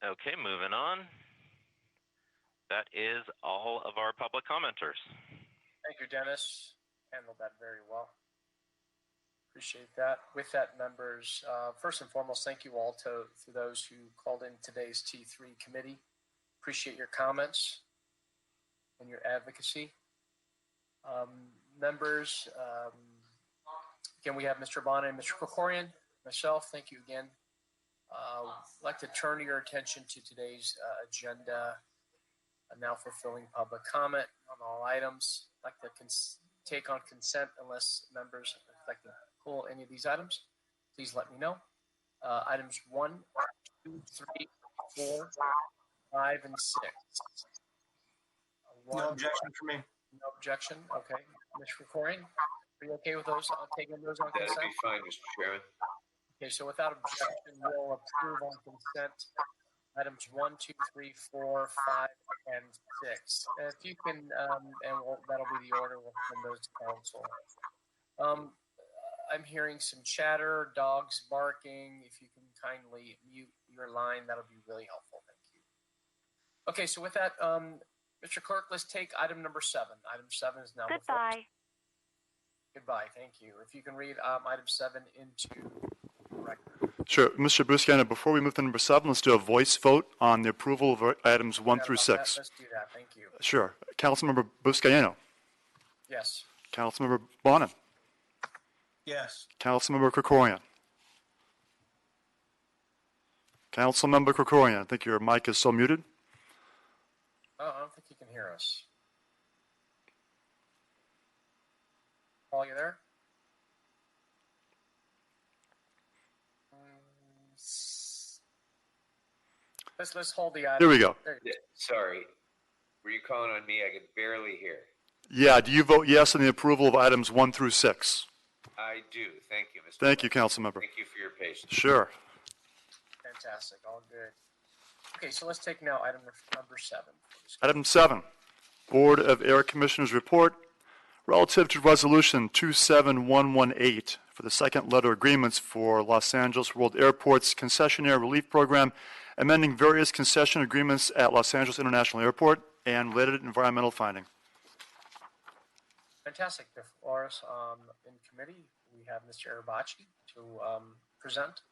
Okay, moving on. That is all of our public commenters. Thank you, Dennis. Handled that very well. Appreciate that. With that, members, first and foremost, thank you all to those who called in today's T3 committee. Appreciate your comments and your advocacy. Members, again, we have Mr. Bonner and Mr. Krikorian. Myself, thank you again. I'd like to turn your attention to today's agenda, now fulfilling public comment on all items. I'd like to take on consent unless members would like to pull any of these items. Please let me know. Items 1, 2, 3, 4, 5, and 6. No objection for me. No objection. Okay. Mr. Krikorian, are you okay with those? Taking those on consent? That'd be fine, Mr. Chairman. Okay, so without objection, we'll approve on consent items 1, 2, 3, 4, 5, and 6. If you can, that'll be the order. We'll send those to council. I'm hearing some chatter, dogs barking. If you can kindly mute your line, that'll be really helpful. Thank you. Okay, so with that, Mr. Clerk, let's take item number 7. Item 7 is now Goodbye. Goodbye. Thank you. If you can read item 7 into the record. Sure. Mr. Buscaino, before we move to number 7, let's do a voice vote on the approval of items 1 through 6. Let's do that. Thank you. Sure. Councilmember Buscaino. Yes. Councilmember Bonham. Yes. Councilmember Krikorian. Councilmember Krikorian, I think your mic is still muted. Oh, I don't think you can hear us. Paul, you there? Let's hold the item. Here we go. Yeah, sorry. Were you calling on me? I could barely hear. Yeah, do you vote yes on the approval of items 1 through 6? I do. Thank you, Mr. Thank you, President. Councilmember. Thank you for your patience. Sure. Fantastic. All good. Okay, so let's take now item number 7. Item 7, Board of Air Commissioners report relative to Resolution 27118 for the second letter agreements for Los Angeles World Airport's concessionaire relief program, amending various concession agreements at Los Angeles International Airport and related environmental finding. Fantastic. Before us in committee, we have Mr. Arabachi to present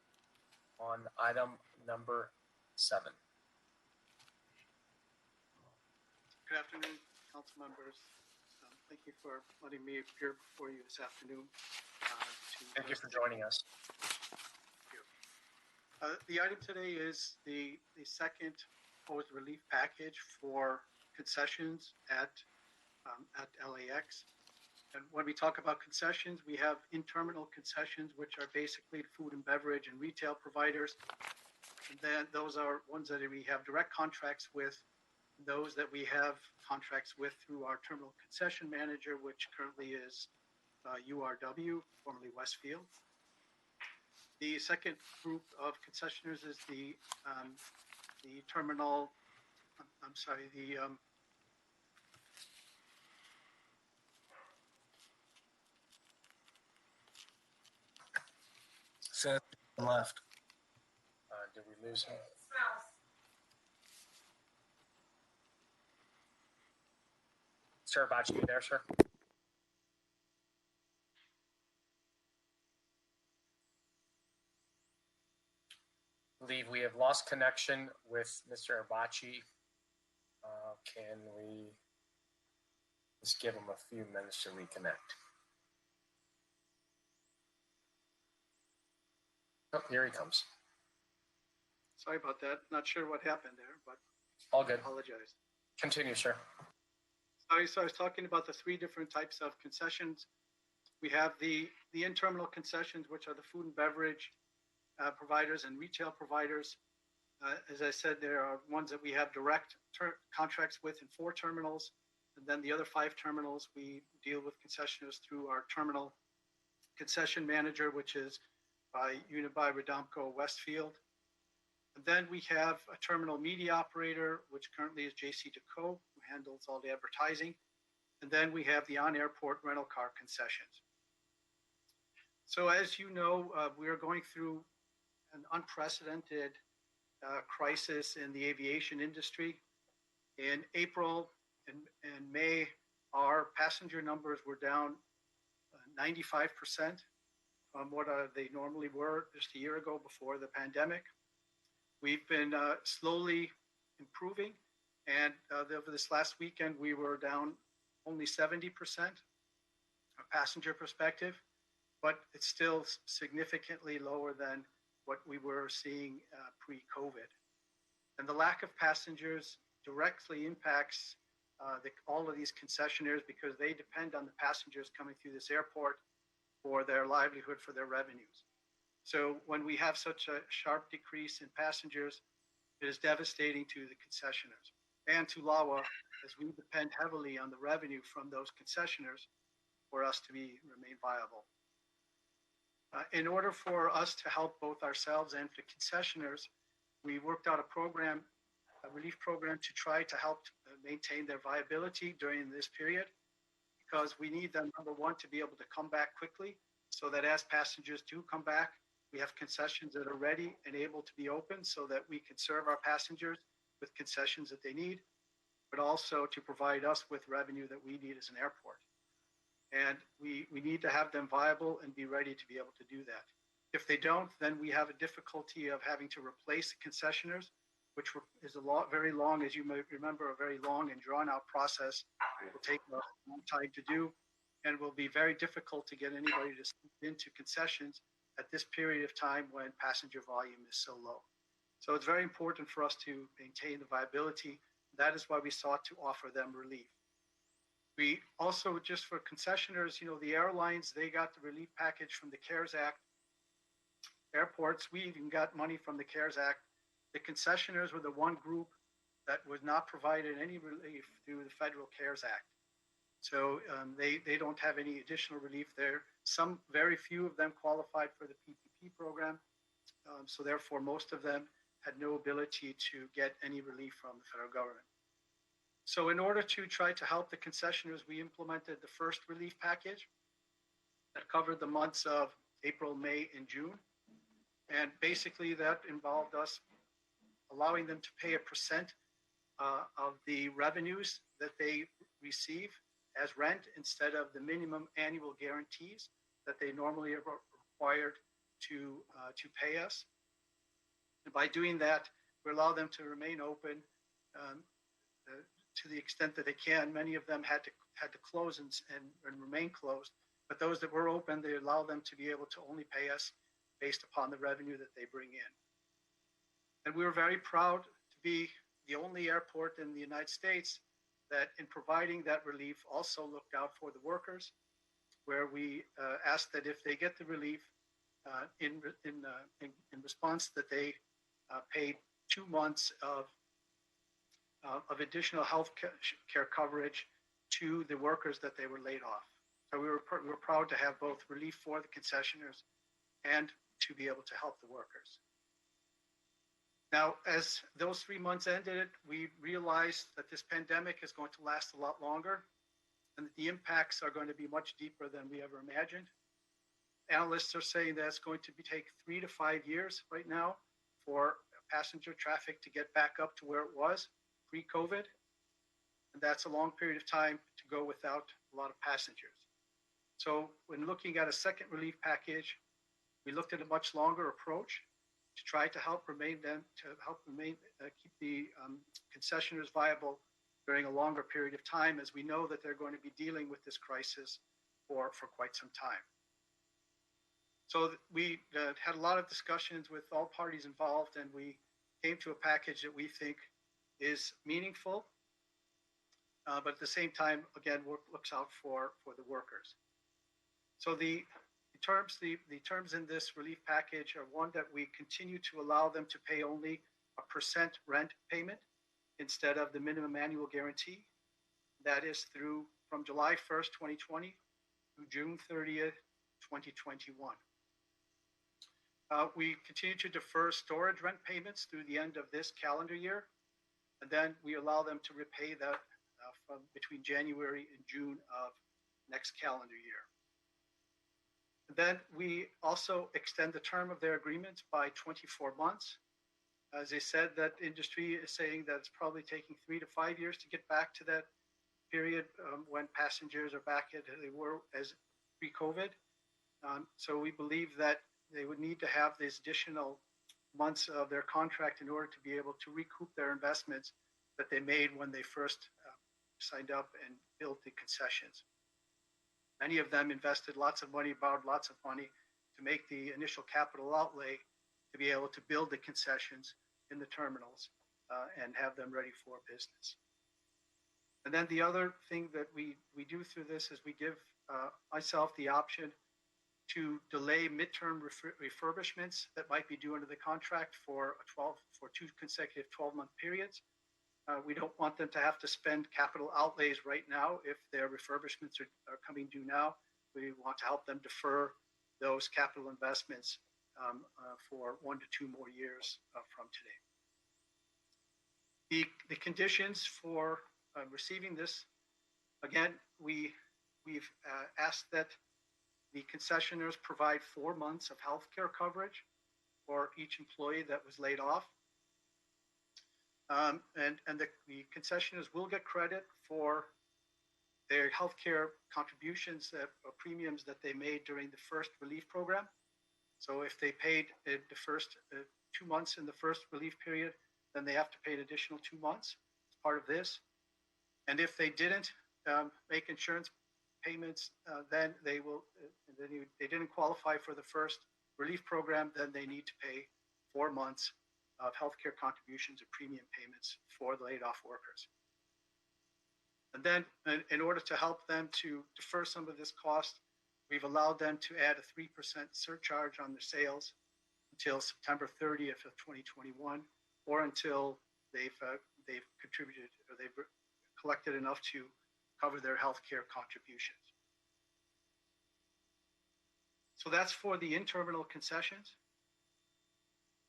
on item number 7. Good afternoon, council members. Thank you for letting me appear before you this afternoon. Thank you for joining us. The item today is the second proposed relief package for concessions at LAX. And when we talk about concessions, we have in-terminal concessions, which are basically food and beverage and retail providers. And then those are ones that we have direct contracts with, those that we have contracts with through our terminal concession manager, which currently is URW, formerly Westfield. The second group of concessioners is the terminal, Seth left. Did we lose him? Sir Arabachi, you there, sir? I believe we have lost connection with Mr. Arabachi. Can we just give him a few minutes to reconnect? Oh, here he comes. Sorry about that. Not sure what happened there, but all good. I apologize. Continue, sir. So I was talking about the 3 different types of concessions. We have the in-terminal concessions, which are the food and beverage providers and retail providers. As I said, there are ones that we have direct contracts with in 4 terminals. And then the other 5 terminals, we deal with concessioners through our terminal concession manager, which is by Unibail Rodamco Westfield. And then we have a terminal media operator, which currently is JC Deco, who handles all the advertising. And then we have the on-airport rental car concessions. So as you know, we are going through an unprecedented crisis in the aviation industry. In April and May, our passenger numbers were down 95% from what they normally were just a year ago before the pandemic. We've been slowly improving, and over this last weekend, we were down only 70% from a passenger perspective, but it's still significantly lower than what we were seeing pre-COVID. And the lack of passengers directly impacts all of these concessionaires because they depend on the passengers coming through this airport for their livelihood, for their revenues. So when we have such a sharp decrease in passengers, it is devastating to the concessioners and to LAWA, as we depend heavily on the revenue from those concessioners for us to remain viable. In order for us to help both ourselves and the concessioners, we worked out a relief program to try to help maintain their viability during this period, because we need them, number one, to be able to come back quickly so that as passengers do come back, we have concessions that are ready and able to be open so that we can serve our passengers with concessions that they need, but also to provide us with revenue that we need as an airport. And we need to have them viable and be ready to be able to do that. If they don't, then we have a difficulty of having to replace the concessioners, which is very long, as you may remember, a very long and drawn out process. It will take a long time to do, and will be very difficult to get anybody to step into concessions at this period of time when passenger volume is so low. So it's very important for us to maintain the viability. That is why we sought to offer them relief. We also, just for concessioners, the airlines, they got the relief package from the CARES Act. Airports, we even got money from the CARES Act. The concessioners were the one group that was not provided any relief through the Federal CARES Act. So they don't have any additional relief there. Some, very few of them qualified for the PPP program. So therefore, most of them had no ability to get any relief from the federal government. So in order to try to help the concessioners, we implemented the first relief package that covered the months of April, May, and June. And basically that involved us allowing them to pay a percent of the revenues that they receive as rent instead of the minimum annual guarantees that they normally are required to pay us. And by doing that, we allow them to remain open to the extent that they can. Many of them had to close and remain closed, but those that were open, they allow them to be able to only pay us based upon the revenue that they bring in. And we were very proud to be the only airport in the United States that in providing that relief also looked out for the workers, where we asked that if they get the relief in response that they pay 2 months of additional health care coverage to the workers that they were laid off. So we were proud to have both relief for the concessioners and to be able to help the workers. Now, as those 3 months ended, we realized that this pandemic is going to last a lot longer and that the impacts are going to be much deeper than we ever imagined. Analysts are saying that it's going to take 3 to 5 years right now for passenger traffic to get back up to where it was pre-COVID. And that's a long period of time to go without a lot of passengers. So when looking at a second relief package, we looked at a much longer approach to try to keep the concessioners viable during a longer period of time, as we know that they're going to be dealing with this crisis for quite some time. So we had a lot of discussions with all parties involved, and we came to a package that we think is meaningful, but at the same time, again, looks out for the workers. So the terms in this relief package are one that we continue to allow them to pay only a percent rent payment instead of the minimum annual guarantee. That is from July 1st, 2020 to June 30th, 2021. We continue to defer storage rent payments through the end of this calendar year, and then we allow them to repay that from between January and June of next calendar year. And then we also extend the term of their agreements by 24 months. As I said, that industry is saying that it's probably taking 3 to 5 years to get back to that period when passengers are back as they were as pre-COVID. So we believe that they would need to have these additional months of their contract in order to be able to recoup their investments that they made when they first signed up and built the concessions. Many of them invested lots of money, borrowed lots of money to make the initial capital outlay to be able to build the concessions in the terminals and have them ready for business. And then the other thing that we do through this is we give myself the option to delay midterm refurbishments that might be due under the contract for 2 consecutive 12-month periods. We don't want them to have to spend capital outlays right now if their refurbishments are coming due now. We want to help them defer those capital investments for 1 to 2 more years from today. The conditions for receiving this, again, we've asked that the concessioners provide 4 months of health care coverage for each employee that was laid off. And the concessioners will get credit for their healthcare contributions or premiums that they made during the first relief program. So if they paid the first 2 months in the first relief period, then they have to pay an additional 2 months as part of this. And if they didn't make insurance payments, then they didn't qualify for the first relief program, then they need to pay 4 months of healthcare contributions and premium payments for the laid off workers. And then in order to help them to defer some of this cost, we've allowed them to add a 3% surcharge on their sales until September 30th of 2021, or until they've contributed or they've collected enough to cover their health care contributions. So that's for the in-terminal concessions.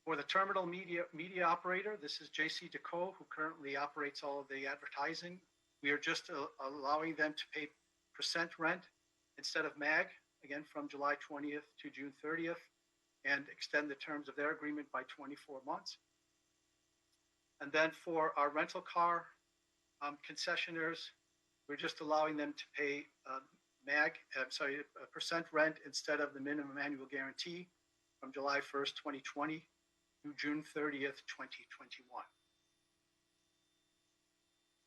For the terminal media operator, this is JC Decaux, who currently operates all of the advertising. We are just allowing them to pay percent rent instead of MAG, again, from July 20th to June 30th, and extend the terms of their agreement by 24 months. And then for our rental car concessionaires, we're just allowing them to pay percent rent instead of the minimum annual guarantee from July 1st, 2020 to June 30th, 2021.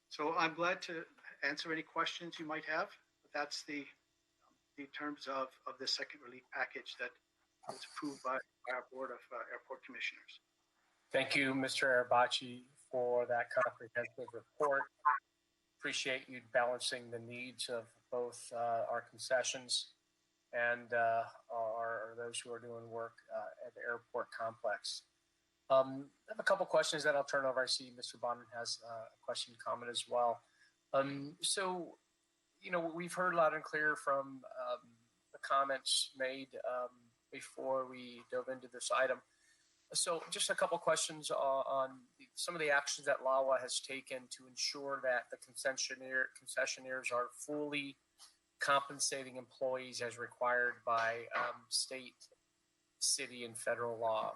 So I'm glad to answer any questions you might have, but that's the terms of the second relief package that was approved by our Board of Airport Commissioners. Thank you, Mr. Arabachi, for that comprehensive report. Appreciate you balancing the needs of both our concessions and those who are doing work at the airport complex. I have a couple questions that I'll turn over. I see Mr. Bonin has a question, comment as well. So, we've heard loud and clear from the comments made before we dove into this item. So just a couple questions on some of the actions that LAWA has taken to ensure that the concessionaires are fully compensating employees as required by state, city, and federal law.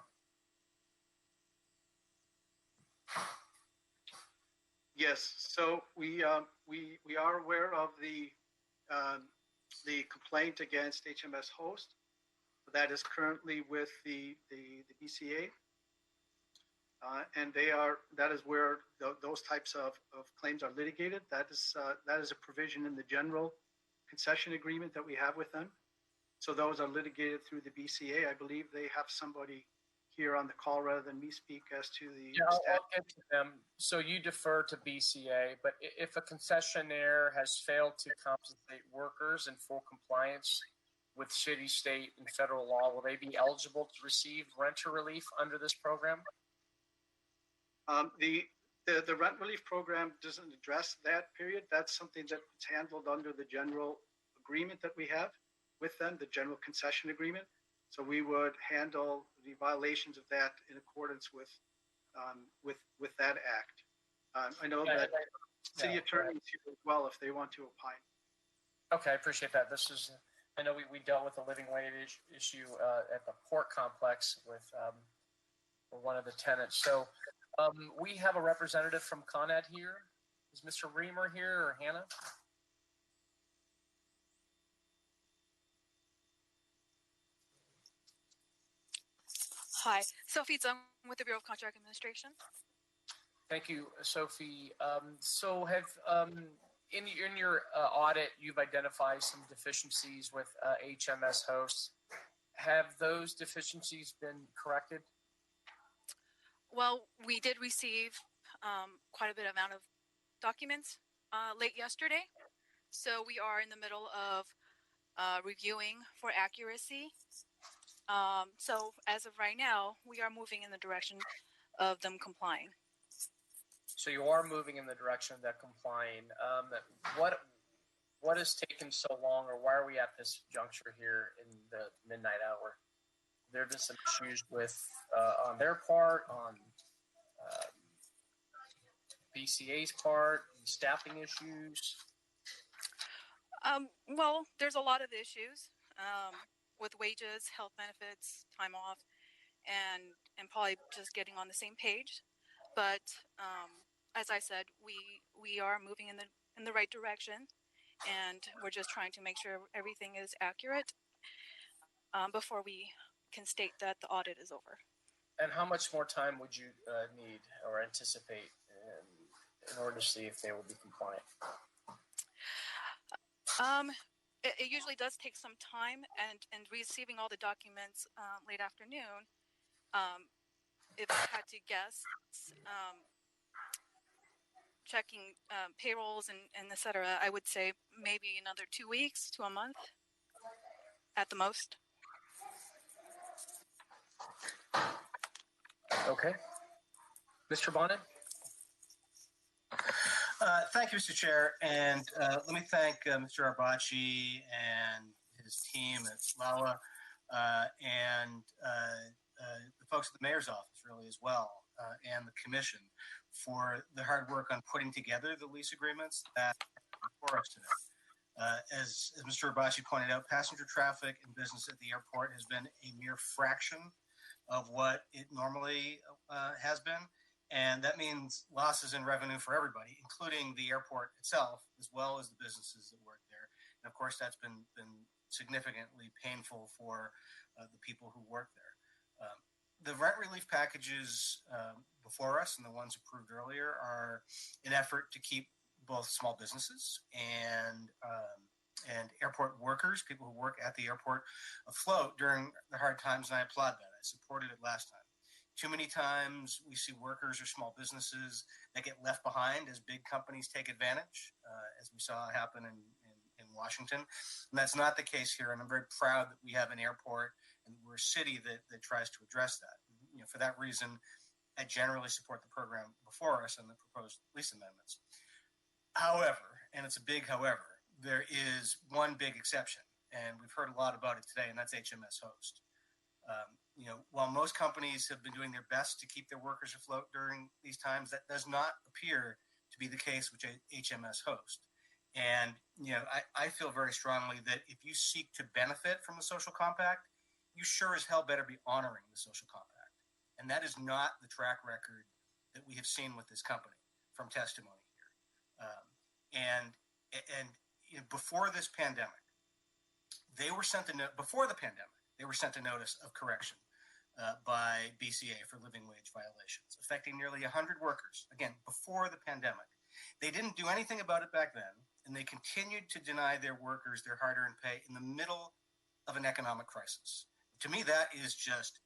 Yes, so we are aware of the complaint against HMS Host. That is currently with the BCA, and that is where those types of claims are litigated. That is a provision in the general concession agreement that we have with them. So those are litigated through the BCA. I believe they have somebody here on the call rather than me speak as to the. Yeah, I'll get to them. So you defer to BCA, but if a concessionaire has failed to compensate workers in full compliance with city, state, and federal law, will they be eligible to receive renter relief under this program? The rent relief program doesn't address that period. That's something that's handled under the general agreement that we have with them, the general concession agreement. So we would handle the violations of that in accordance with that act. I know that city attorneys here as well if they want to opine. Okay, I appreciate that. I know we dealt with the living wage issue at the port complex with one of the tenants. So we have a representative from Con Ed here. Is Mr. Reamer here or Hannah? Hi, Sophie Zung with the Bureau of Contract Administration. Thank you, Sophie. So have in your audit, you've identified some deficiencies with HMS Hosts. Have those deficiencies been corrected? Well, we did receive quite a bit amount of documents late yesterday. So we are in the middle of reviewing for accuracy. So as of right now, we are moving in the direction of them complying. So you are moving in the direction of that complying. What has taken so long, or why are we at this juncture here in the midnight hour? There have been some issues with on their part, on BCA's part, staffing issues. Well, there's a lot of issues with wages, health benefits, time off, and probably just getting on the same page. But as I said, we are moving in the right direction, and we're just trying to make sure everything is accurate before we can state that the audit is over. And how much more time would you need or anticipate in order to see if they will be compliant? It usually does take some time, and receiving all the documents late afternoon. If I had to guess, checking payrolls and et cetera, I would say maybe another 2 weeks to a month at the most. Okay. Mr. Bonin? Thank you, Mr. Chair, and let me thank Mr. Arbachi and his team at LAWA and the folks at the mayor's office, really, as well, and the commission for the hard work on putting together the lease agreements that are before us today. As Mr. Arbachi pointed out, passenger traffic and business at the airport has been a mere fraction of what it normally has been. And that means losses in revenue for everybody, including the airport itself, as well as the businesses that work there. And of course, that's been significantly painful for the people who work there. The rent relief packages before us and the ones approved earlier are an effort to keep both small businesses and airport workers, people who work at the airport, afloat during the hard times, and I applaud that. I supported it last time. Too many times we see workers or small businesses that get left behind as big companies take advantage, as we saw happen in Washington. And that's not the case here. And I'm very proud that we have an airport and we're a city that tries to address that. You know, for that reason, I generally support the program before us and the proposed lease amendments. However, and it's a big however, there is one big exception, and we've heard a lot about it today, and that's HMS Host. You know, while most companies have been doing their best to keep their workers afloat during these times, that does not appear to be the case with HMS Host. And, you know, I feel very strongly that if you seek to benefit from the social compact, you sure as hell better be honoring the social compact. And that is not the track record that we have seen with this company from testimony here. And you know, before this pandemic, they were sent a notice of correction by BCA for living wage violations, affecting nearly 100 workers, again, before the pandemic. They didn't do anything about it back then, and they continued to deny their workers their hard-earned pay in the middle of an economic crisis. To me, that is just,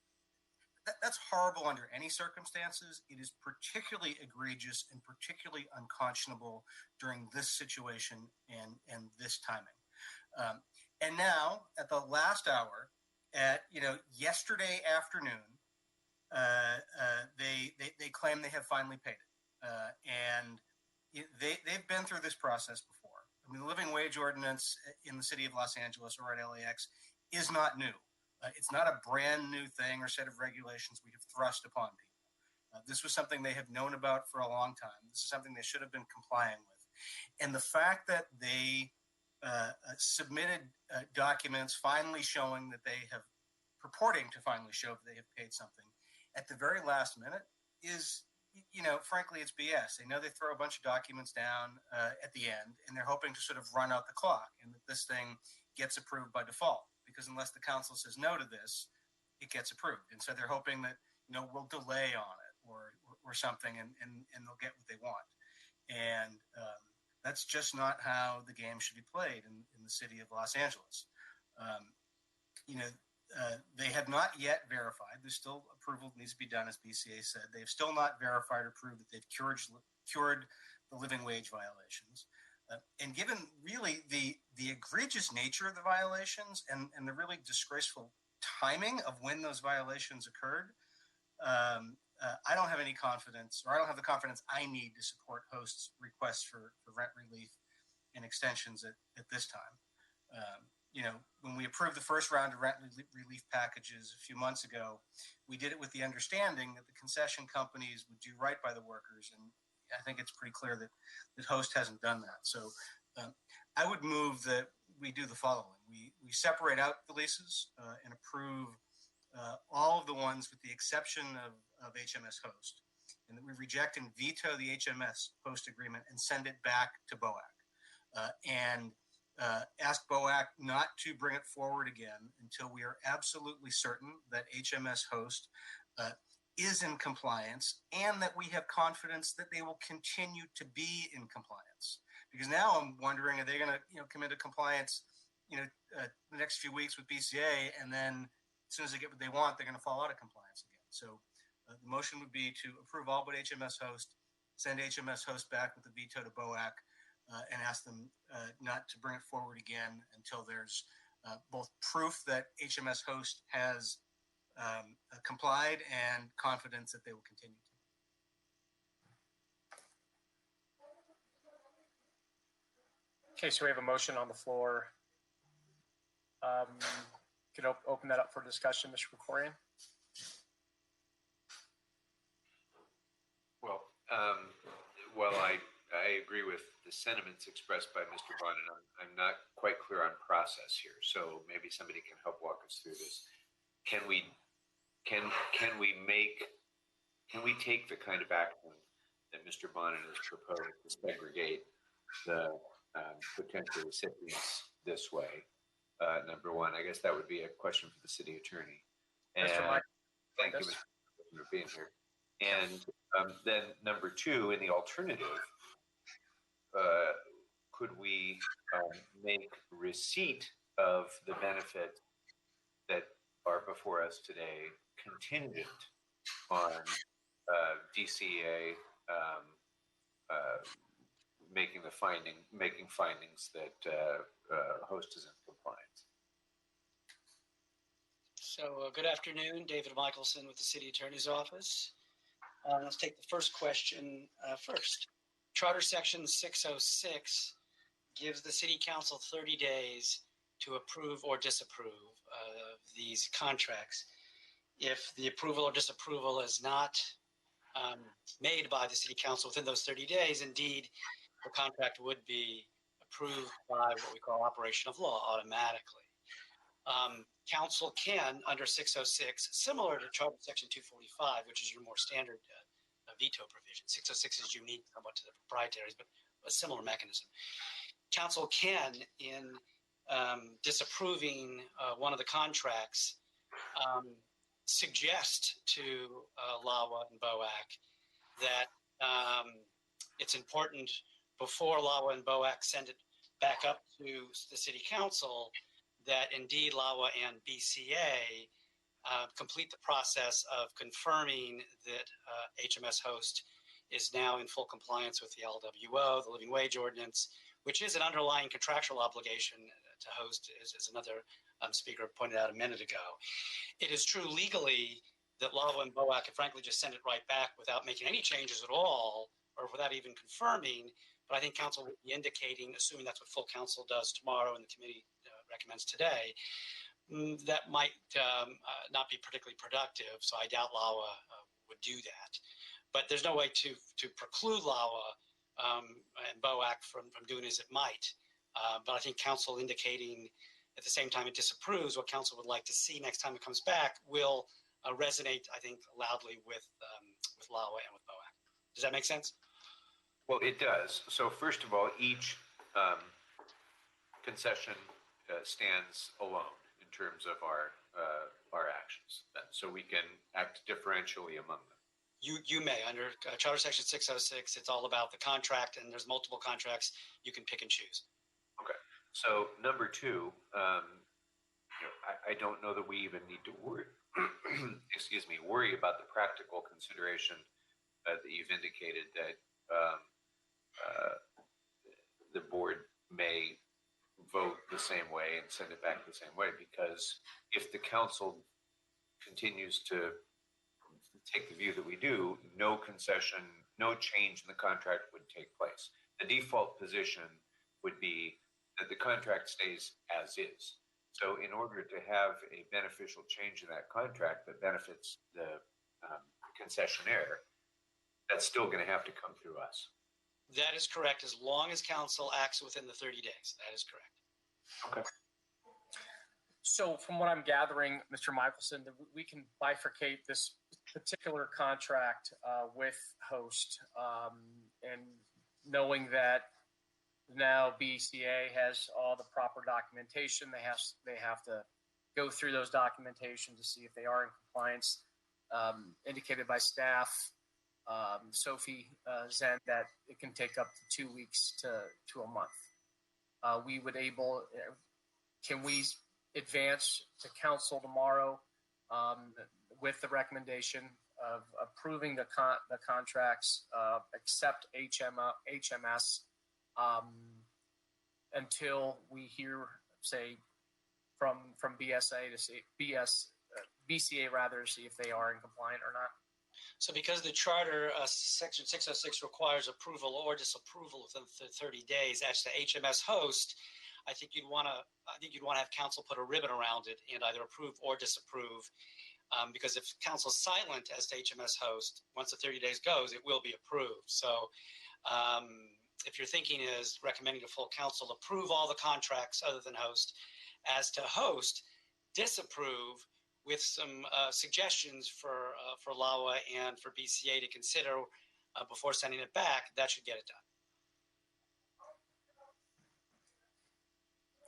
that's horrible under any circumstances. It is particularly egregious and particularly unconscionable during this situation and this timing. And now, at the last hour, at yesterday afternoon, they claim they have finally paid it, and they've been through this process before. I mean, the living wage ordinance in the city of Los Angeles or at LAX is not new. It's not a brand new thing or set of regulations we have thrust upon people. This was something they have known about for a long time. This is something they should have been complying with, and the fact that they submitted documents finally showing that they have, purporting to finally show that they have paid something at the very last minute is, frankly, it's BS. They know they throw a bunch of documents down at the end, and they're hoping to sort of run out the clock and that this thing gets approved by default, because unless the council says no to this, it gets approved. And so they're hoping that, we'll delay on it or something and they'll get what they want. And that's just not how the game should be played in the city of Los Angeles. They have not yet verified. There's still approval that needs to be done, as BCA said. They've still not verified or proved that they've cured the living wage violations. And given really the egregious nature of the violations and the really disgraceful timing of when those violations occurred, I don't have any confidence, or I don't have the confidence I need to support Host's requests for rent relief and extensions at this time. When we approved the first round of rent relief packages a few months ago, we did it with the understanding that the concession companies would do right by the workers, and I think it's pretty clear that Host hasn't done that. So I would move that we do the following. We separate out the leases and approve all of the ones with the exception of HMS Host, and that we reject and veto the HMS Host agreement and send it back to BOAC. And ask BOAC not to bring it forward again until we are absolutely certain that HMS Host is in compliance, and that we have confidence that they will continue to be in compliance. Because now I'm wondering, are they going to come into compliance the next few weeks with BCA, and then as soon as they get what they want, they're going to fall out of compliance again. So the motion would be to approve all but HMS Host, send HMS Host back with a veto to BOAC, and ask them not to bring it forward again until there's both proof that HMS Host has complied and confidence that they will continue to. Okay, so we have a motion on the floor. Could open that up for discussion, Mr. Krikorian? Well, I agree with the sentiments expressed by Mr. Bonnet. I'm not quite clear on process here, so maybe somebody can help walk us through this. Can we take the kind of action that Mr. Bonnet has proposed to segregate the potential recipients this way? Number one, I guess that would be a question for the city attorney. And Mr. Mike, thank you, Mr. for being here. And then number two, in the alternative, could we make receipt of the benefit that are before us today contingent on DCA making findings that host is in compliance? So good afternoon, David Michelson with the City Attorney's Office. Let's take the first question first. Charter Section 606 gives the City Council 30 days to approve or disapprove these contracts. If the approval or disapproval is not made by the City Council within those 30 days, indeed, the contract would be approved by what we call operation of law automatically. Council can, under 606, similar to Charter Section 245, which is your more standard veto provision. 606 is unique somewhat to the proprietaries, but a similar mechanism. Council can, in disapproving one of the contracts, suggest to LAWA and BOAC that it's important before LAWA and BOAC send it back up to the City Council that indeed LAWA and BCA complete the process of confirming that HMS Host is now in full compliance with the LWO, the Living Wage Ordinance, which is an underlying contractual obligation to host, as another speaker pointed out a minute ago. It is true legally that LAWA and BOAC can frankly just send it right back without making any changes at all, or without even confirming, but I think Council would be indicating, assuming that's what full Council does tomorrow and the committee recommends today, that might not be particularly productive, so I doubt LAWA would do that. But there's no way to preclude LAWA and BOAC from doing as it might. But I think Council indicating at the same time it disapproves what Council would like to see next time it comes back will resonate, I think, loudly with LAWA and with BOAC. Does that make sense? Well, it does. So first of all, each concession stands alone in terms of our actions, so we can act differentially among them. You may. Under Charter Section 606, it's all about the contract, and there's multiple contracts. You can pick and choose. Okay. So number two, I don't know that we even need to worry, worry about the practical consideration that you've indicated that the board may vote the same way and send it back the same way, because if the council continues to take the view that we do, no concession, no change in the contract would take place. The default position would be that the contract stays as is. So in order to have a beneficial change in that contract that benefits the concessionaire, that's still going to have to come through us. That is correct, as long as Council acts within the 30 days. That is correct. Okay. So from what I'm gathering, Mr. Michelson, we can bifurcate this particular contract with Host, and knowing that now BCA has all the proper documentation, they have to go through those documentation to see if they are in compliance. Indicated by staff, Sophie Zen, that it can take up to 2 weeks to a month. Can we advance to council tomorrow with the recommendation of approving the contracts, except HMS, until we hear, say, from BCA rather, see if they are in compliant or not? So because the charter, section 606 requires approval or disapproval within 30 days as to HMS host, I think you'd want to have council put a ribbon around it and either approve or disapprove. Because if council's silent as to HMS host, once the 30 days goes, it will be approved. So if your thinking is recommending to full council approve all the contracts other than host, as to host, disapprove with some suggestions for LAWA and for BCA to consider before sending it back, that should get it done.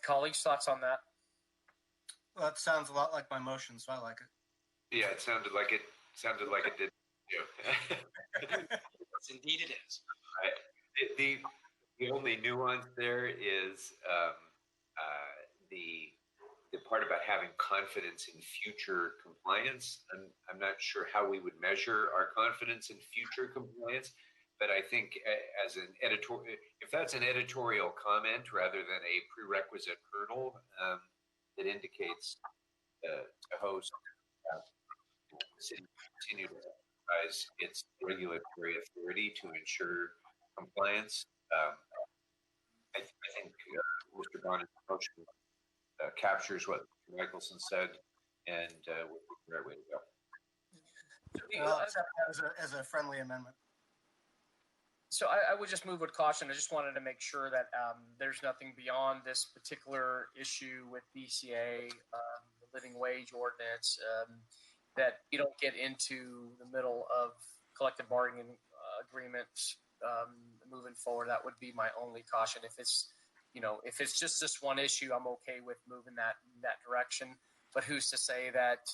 Colleagues, thoughts on that? Well, that sounds a lot like my motion, so I like it. Yeah, it sounded like it did. Yes, indeed it is. Right. The only nuance there is the part about having confidence in future compliance. I'm not sure how we would measure our confidence in future compliance, but I think as an editorial, if that's an editorial comment rather than a prerequisite hurdle that indicates to host the city continue to exercise its regulatory authority to ensure compliance. I think Mr. Bonner's motion captures what Michelson said, and would be the right way to go. Well, accept that as a friendly amendment. So I would just move with caution. I just wanted to make sure that there's nothing beyond this particular issue with BCA, the living wage ordinance, that you don't get into the middle of collective bargaining agreements moving forward. That would be my only caution. If it's just this one issue, I'm okay with moving that in that direction. But who's to say that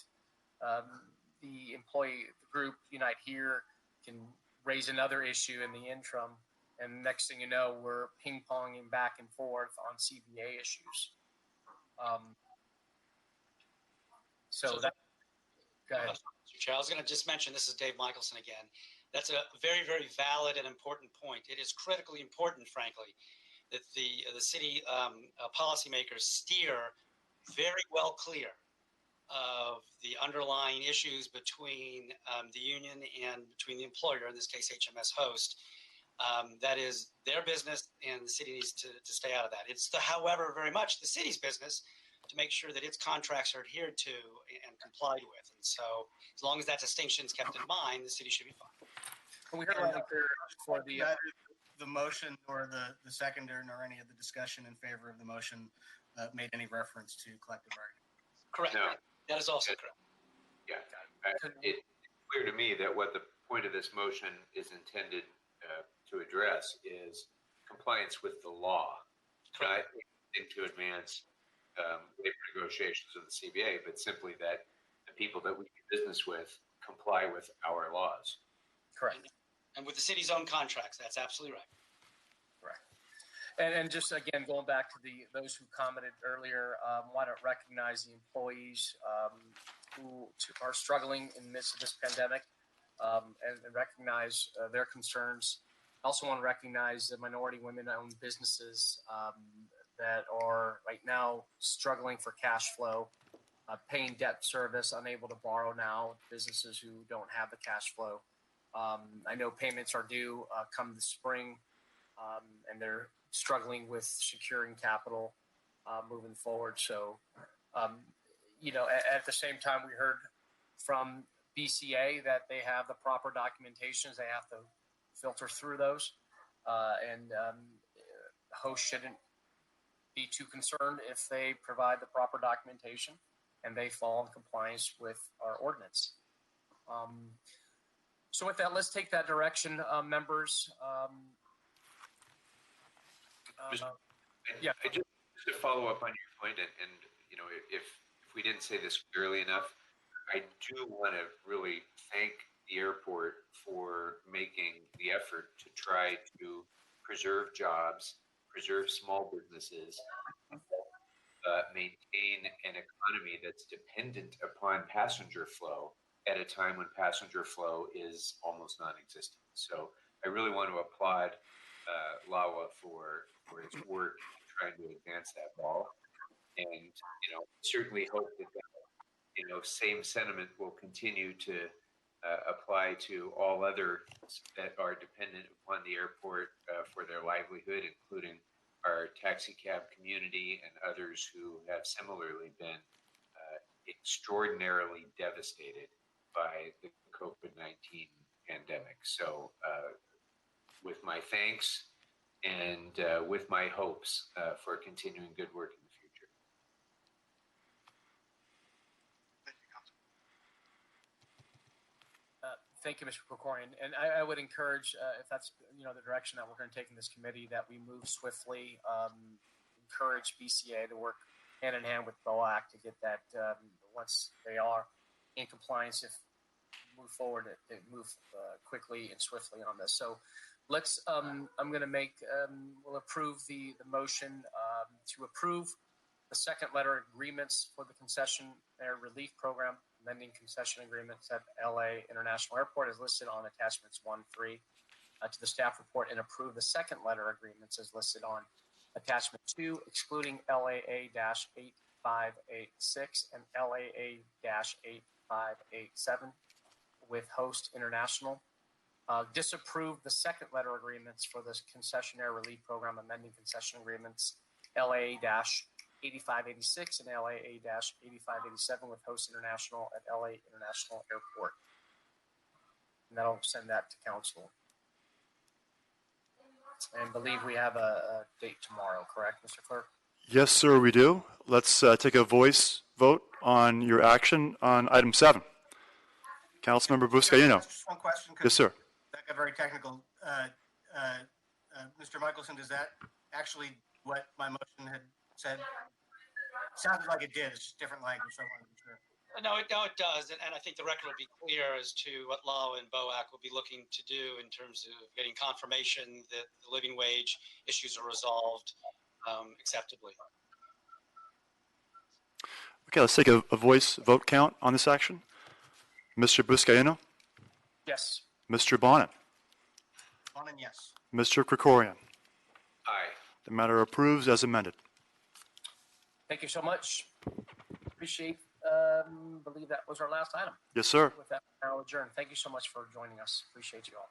the group Unite Here can raise another issue in the interim, and next thing you know, we're ping-ponging back and forth on CBA issues. Go ahead. Mr. Chair, I was going to just mention, this is Dave Michelson again. That's a very, very valid and important point. It is critically important, frankly, that the city policymakers steer very well clear of the underlying issues between the union and between the employer, in this case HMS Host. That is their business, and the city needs to stay out of that. It's, however, very much the city's business to make sure that its contracts are adhered to and complied with. And so as long as that distinction is kept in mind, the city should be fine. We heard loud and clear for the motion or the seconder nor any of the discussion in favor of the motion made any reference to collective bargaining. Correct. No. That is also correct. Yeah. It's clear to me that what the point of this motion is intended to address is compliance with the law. Not to advance labor negotiations of the CBA, but simply that the people that we do business with comply with our laws. Correct. And with the city's own contracts, that's absolutely right. Correct. And just again, going back to those who commented earlier, want to recognize the employees who are struggling in the midst of this pandemic, and recognize their concerns. I also want to recognize the minority women-owned businesses that are right now struggling for cash flow, paying debt service, unable to borrow now, businesses who don't have the cash flow. I know payments are due come the spring, and they're struggling with securing capital moving forward. So, at the same time, we heard from BCA that they have the proper documentations. They have to filter through those, and hosts shouldn't be too concerned if they provide the proper documentation and they fall in compliance with our ordinance. So with that, let's take that direction, members. Just to follow up on your point, and if we didn't say this clearly enough, I do want to really thank the airport for making the effort to try to preserve jobs, preserve small businesses, maintain an economy that's dependent upon passenger flow at a time when passenger flow is almost non-existent. So I really want to applaud LAWA for its work in trying to advance that ball, and certainly hope that same sentiment will continue to apply to all others that are dependent upon the airport for their livelihood, including our taxi cab community and others who have similarly been extraordinarily devastated by the COVID-19 pandemic. So with my thanks and with my hopes for continuing good work in the future. Thank you, Mr. Krikorian. And I would encourage, if that's the direction that we're going to take in this committee, that we move swiftly. Encourage BCA to work hand in hand with BOAC to get that once they are in compliance. If move forward, they move quickly and swiftly on this. So let's. I'm going to make. We'll approve the motion to approve the second letter agreements for the concession air relief program, amending concession agreements at LA International Airport as listed on attachments 1-3 to the staff report, and approve the second letter agreements as listed on attachment 2, excluding LAA-8586 and LAA-8587 with Host International. Disapprove the second letter agreements for the concessionaire relief program, amending concession agreements LAA-8586 and LAA-8587 with Host International at LA International Airport. And that'll send that to council. And believe we have a date tomorrow, correct, Mr. Clerk? Yes, sir, we do. Let's take a voice vote on your action on item 7. Councilmember Buscaino. Just one question. Yes, sir. That got very technical. Mr. Michelson, does that actually what my motion had said? It sounded like it did. It's just different language, so I wanted to be sure. No, it does, and I think the record will be clear as to what LAWA and BOAC will be looking to do in terms of getting confirmation that the living wage issues are resolved acceptably. Okay, let's take a voice vote count on this action. Mr. Buscaino? Yes. Mr. Bonin? Bonin, yes. Mr. Krikorian? Aye. The matter approves as amended. Thank you so much. Appreciate. Believe that was our last item. Yes, sir. With that, now adjourned. Thank you so much for joining us. Appreciate you all.